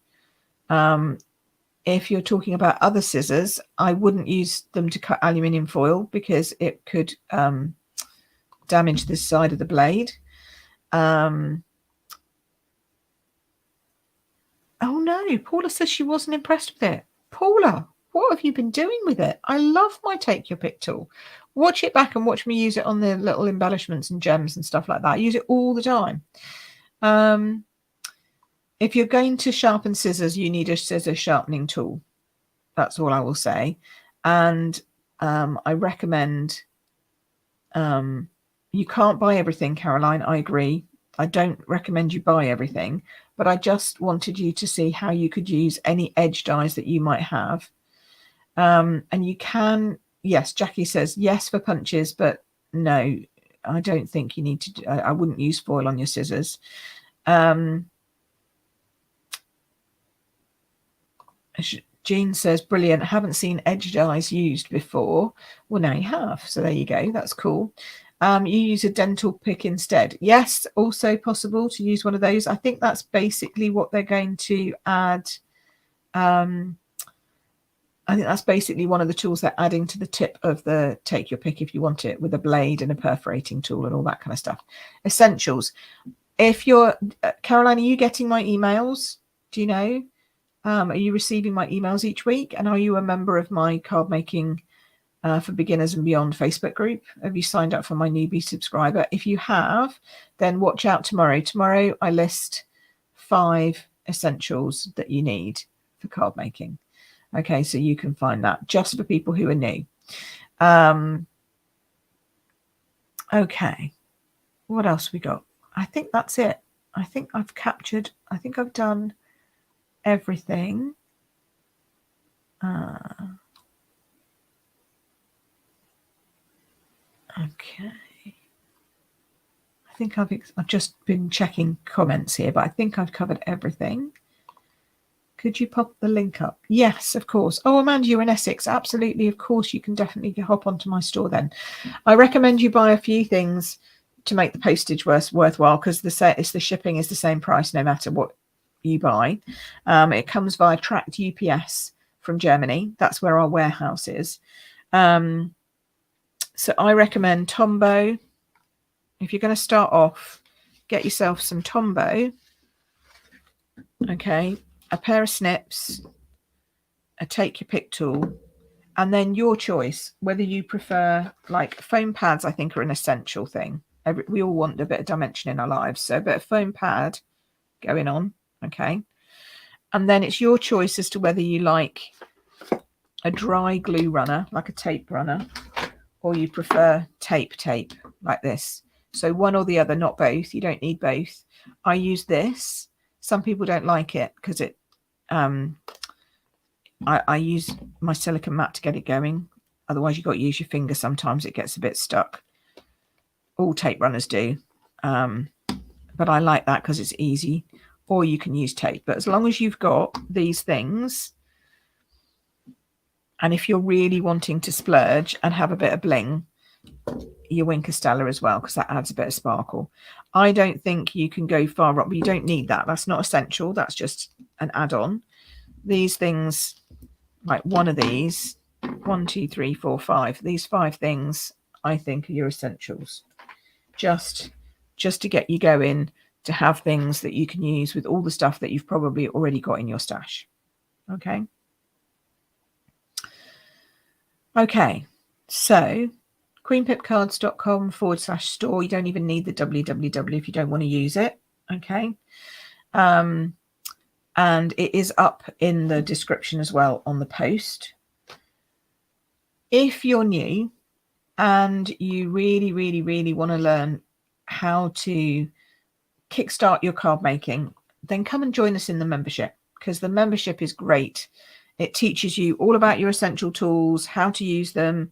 If you're talking about other scissors, I wouldn't use them to cut aluminium foil because it could damage this side of the blade. Oh no, Paula says she wasn't impressed with it. Paula, what have you been doing with it? I love my Take Your Pick tool. Watch it back and watch me use it on the little embellishments and gems and stuff like that. I use it all the time. If you're going to sharpen scissors, you need a scissor sharpening tool. That's all I will say. And I recommend, you can't buy everything, Caroline. I agree. I don't recommend you buy everything, but I just wanted you to see how you could use any edge dies that you might have. And you can, yes, Jackie says yes for punches, but no, I don't think you need to. I wouldn't use foil on your scissors. Jean says, brilliant. Haven't seen edge dies used before. Well, now you have. So there you go. That's cool. You use a dental pick instead. Yes, also possible to use one of those. I think that's basically what they're going to add. I think that's basically one of the tools they're adding to the tip of the Take Your Pick if you want it, with a blade and a perforating tool and all that kind of stuff. Essentials. If you're, Caroline, are you getting my emails? Do you know? Are you receiving my emails each week? And are you a member of my card making for beginners and beyond Facebook group? Have you signed up for my newbie subscriber? If you have, then watch out tomorrow. Tomorrow I list 5 essentials that you need for card making. Okay, so you can find that just for people who are new. Okay, what else we got? I think that's it. I think I've captured, I think I've done everything. Okay. I think I've just been checking comments here, but I think I've covered everything. Could you pop the link up? Yes, of course. Oh, Amanda, you're in Essex. Absolutely, of course. You can definitely hop onto my store then. I recommend you buy a few things to make the postage worthwhile, because the shipping is the same price no matter what you buy. It comes via tracked UPS from Germany. That's where our warehouse is. So I recommend Tombow. If you're going to start off, get yourself some Tombow. Okay, a pair of snips, a take your pick tool, and then your choice, whether you prefer, like foam pads, I think are an essential thing. We all want a bit of dimension in our lives, so a bit of foam pad going on. Okay, and then it's your choice as to whether you like a dry glue runner, like a tape runner, or you prefer tape like this. So one or the other, not both. You don't need both. I use this. Some people don't like it because it I use my silicone mat to get it going. Otherwise you've got to use your finger. Sometimes it gets a bit stuck. All tape runners do, but I like that because it's easy. Or you can use tape, but as long as you've got these things, and if you're really wanting to splurge and have a bit of bling, your Wink of Stella as well, because that adds a bit of sparkle. I don't think you can go far wrong, but you don't need that. That's not essential. That's just an add-on. These things, like one of these, 1, 2, 3, 4, 5, these 5 things I think are your essentials, just to get you going, to have things that you can use with all the stuff that you've probably already got in your stash. Okay, so queenpipcards.com/store. You don't even need the www if you don't want to use it. Okay, and it is up in the description as well on the post. If you're new and you really want to learn how to kickstart your card making, then come and join us in the membership, because the membership is great. It teaches you all about your essential tools, how to use them,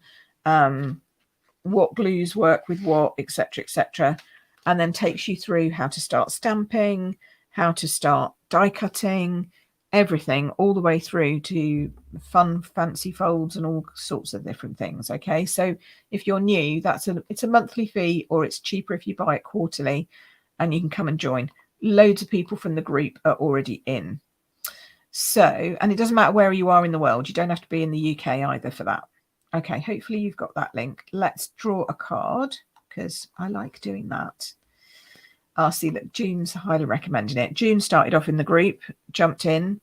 what glues work with what, etc., and then takes you through how to start stamping, how to start die cutting, everything, all the way through to fun fancy folds and all sorts of different things. Okay, so if you're new, it's a monthly fee, or it's cheaper if you buy it quarterly, and you can come and join. Loads of people from the group are already in. So, and it doesn't matter where you are in the world. You don't have to be in the UK either for that. Okay, hopefully you've got that link. Let's draw a card, because I like doing that. I'll see that June's highly recommending it. June started off in the group, jumped in.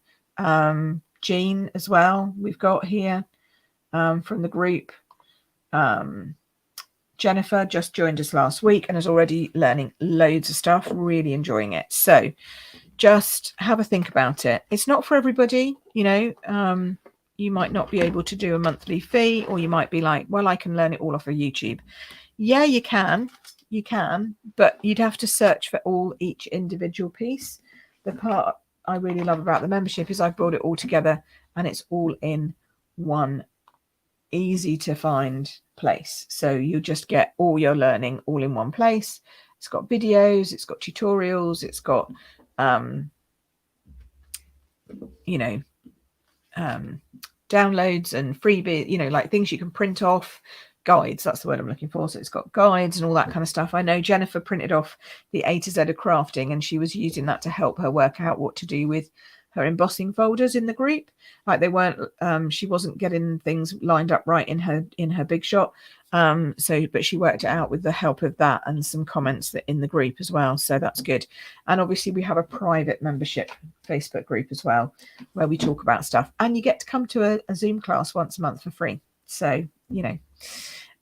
Jean as well, we've got here from the group. Jennifer just joined us last week and is already learning loads of stuff, really enjoying it. So just have a think about it. It's not for everybody, you know. You might not be able to do a monthly fee, or you might be like, well, I can learn it all off of YouTube. Yeah, you can, but you'd have to search for each individual piece. The part I really love about the membership is I've brought it all together, and it's all in one easy to find place. So you just get all your learning all in one place. It's got videos, it's got tutorials, it's got downloads and freebies, like things you can print off, guides, that's the word I'm looking for. So it's got guides and all that kind of stuff. I know Jennifer printed off the A to Z of crafting, and she was using that to help her work out what to do with her embossing folders in the group. Like they weren't, she wasn't getting things lined up right in her big shot. But she worked it out with the help of that and some comments that in the group as well. So that's good. And obviously we have a private membership Facebook group as well, where we talk about stuff, and you get to come to a Zoom class once a month for free. So, you know,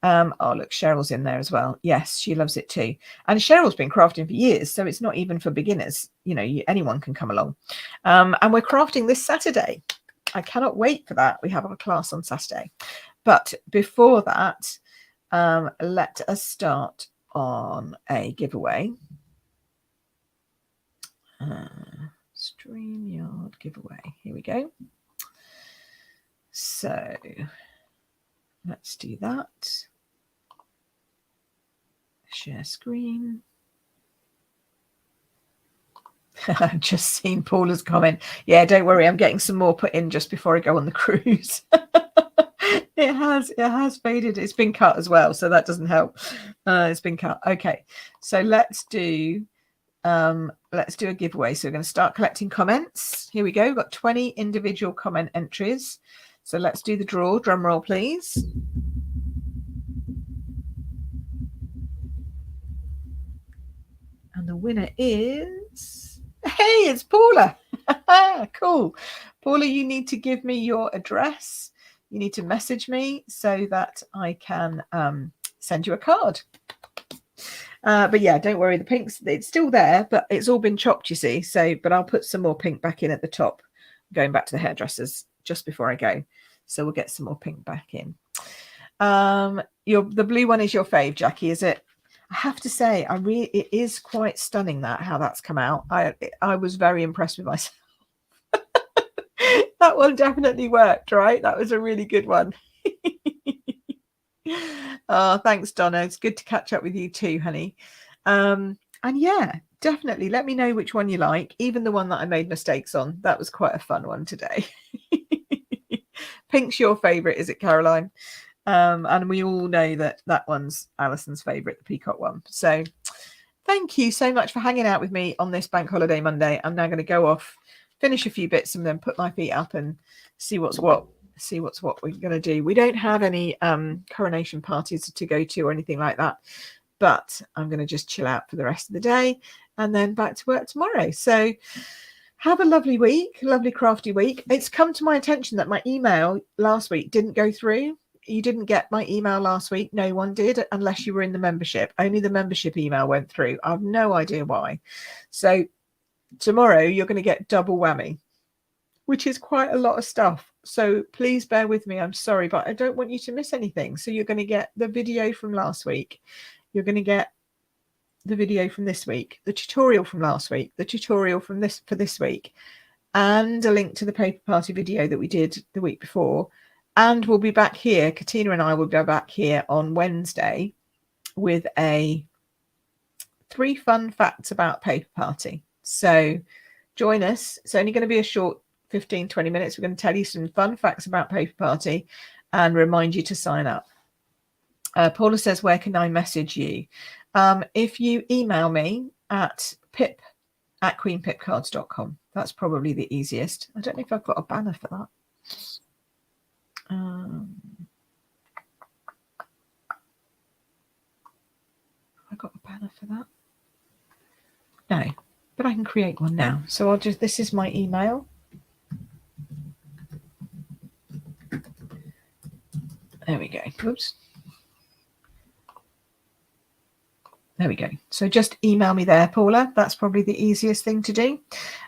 oh, look, Cheryl's in there as well. Yes, she loves it too. And Cheryl's been crafting for years, so it's not even for beginners. You know, anyone can come along. And we're crafting this Saturday. I cannot wait for that. We have our class on Saturday. But before that, let us start on a giveaway. StreamYard giveaway. Here we go. So let's do that. Share screen. I've just seen Paula's comment. Yeah, don't worry, I'm getting some more put in just before I go on the cruise. It has faded. It's been cut as well, so that doesn't help. It's been cut. Okay, so let's do a giveaway. So we're going to start collecting comments. Here we go. We've got 20 individual comment entries. So let's do the draw. Drum roll, please. And the winner is, hey, it's Paula. Cool. Paula, you need to give me your address. You need to message me so that I can send you a card. But yeah, don't worry. The pink's, it's still there, but it's all been chopped, you see. So, but I'll put some more pink back in at the top, going back to the hairdressers just before I go. So we'll get some more pink back in. The blue one is your fave, Jackie, is it? I have to say, it is quite stunning how that's come out. I was very impressed with myself. That one definitely worked, right? That was a really good one. Oh, thanks, Donna. It's good to catch up with you too, honey. And yeah, definitely let me know which one you like. Even the one that I made mistakes on. That was quite a fun one today. Pink's your favorite, is it, Caroline? And we all know that one's Alison's favorite, the peacock one. So thank you so much for hanging out with me on this bank holiday Monday. I'm now going to go off, finish a few bits, and then put my feet up and see what's what we're going to do. We don't have any coronation parties to go to or anything like that, but I'm going to just chill out for the rest of the day and then back to work tomorrow. So have a lovely week, lovely crafty week. It's come to my attention that my email last week didn't go through. You didn't get my email last week. No one did, unless you were in the membership. Only the membership email went through. I have no idea why. So tomorrow you're going to get double whammy, which is quite a lot of stuff. So please bear with me. I'm sorry, but I don't want you to miss anything. So you're going to get the video from last week. You're going to get the video from this week, the tutorial from last week, the tutorial from this week, and a link to the paper party video that we did the week before. And we'll be back here. Katina and I will go back here on Wednesday with 3 fun facts about paper party. So join us. It's only going to be a short 15-20 minutes. We're going to tell you some fun facts about paper party and remind you to sign up. Paula says, where can I message you? If you email me at pip@queenpipcards.com. That's probably the easiest. I don't know if I've got a banner for that. I got a banner for that? No, but I can create one now. So I'll just, this is my email. There we go. Oops. There we go. So just email me there, Paula. That's probably the easiest thing to do.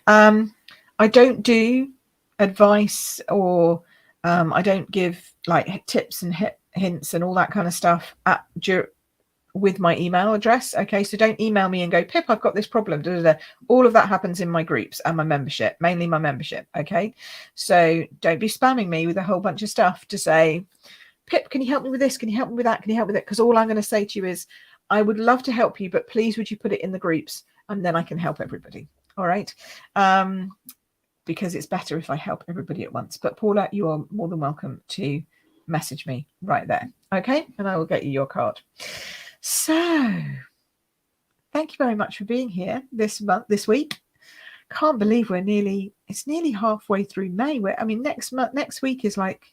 I don't do advice or I don't give like tips and hints and all that kind of stuff with my email address. Okay, so don't email me and go, Pip, I've got this problem. All of that happens in my groups and my membership, mainly my membership. Okay, so don't be spamming me with a whole bunch of stuff to say, Pip, can you help me with this? Can you help me with that? Can you help me with it? Because all I'm going to say to you is, I would love to help you, but please would you put it in the groups and then I can help everybody. All right. Because it's better if I help everybody at once. But Paula, you are more than welcome to message me right there. Okay. And I will get you your card. So thank you very much for being here this week. Can't believe it's nearly halfway through May. I mean, next week is like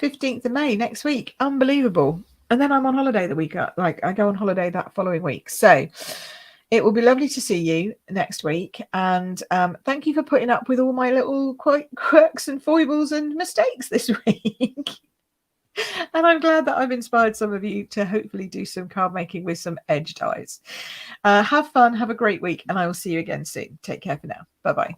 15th of May next week. Unbelievable. And then I'm on holiday the week, like I go on holiday that following week. So it will be lovely to see you next week. And thank you for putting up with all my little quirks and foibles and mistakes this week. And I'm glad that I've inspired some of you to hopefully do some card making with some edge dies. Have fun, have a great week, and I will see you again soon. Take care for now. Bye-bye.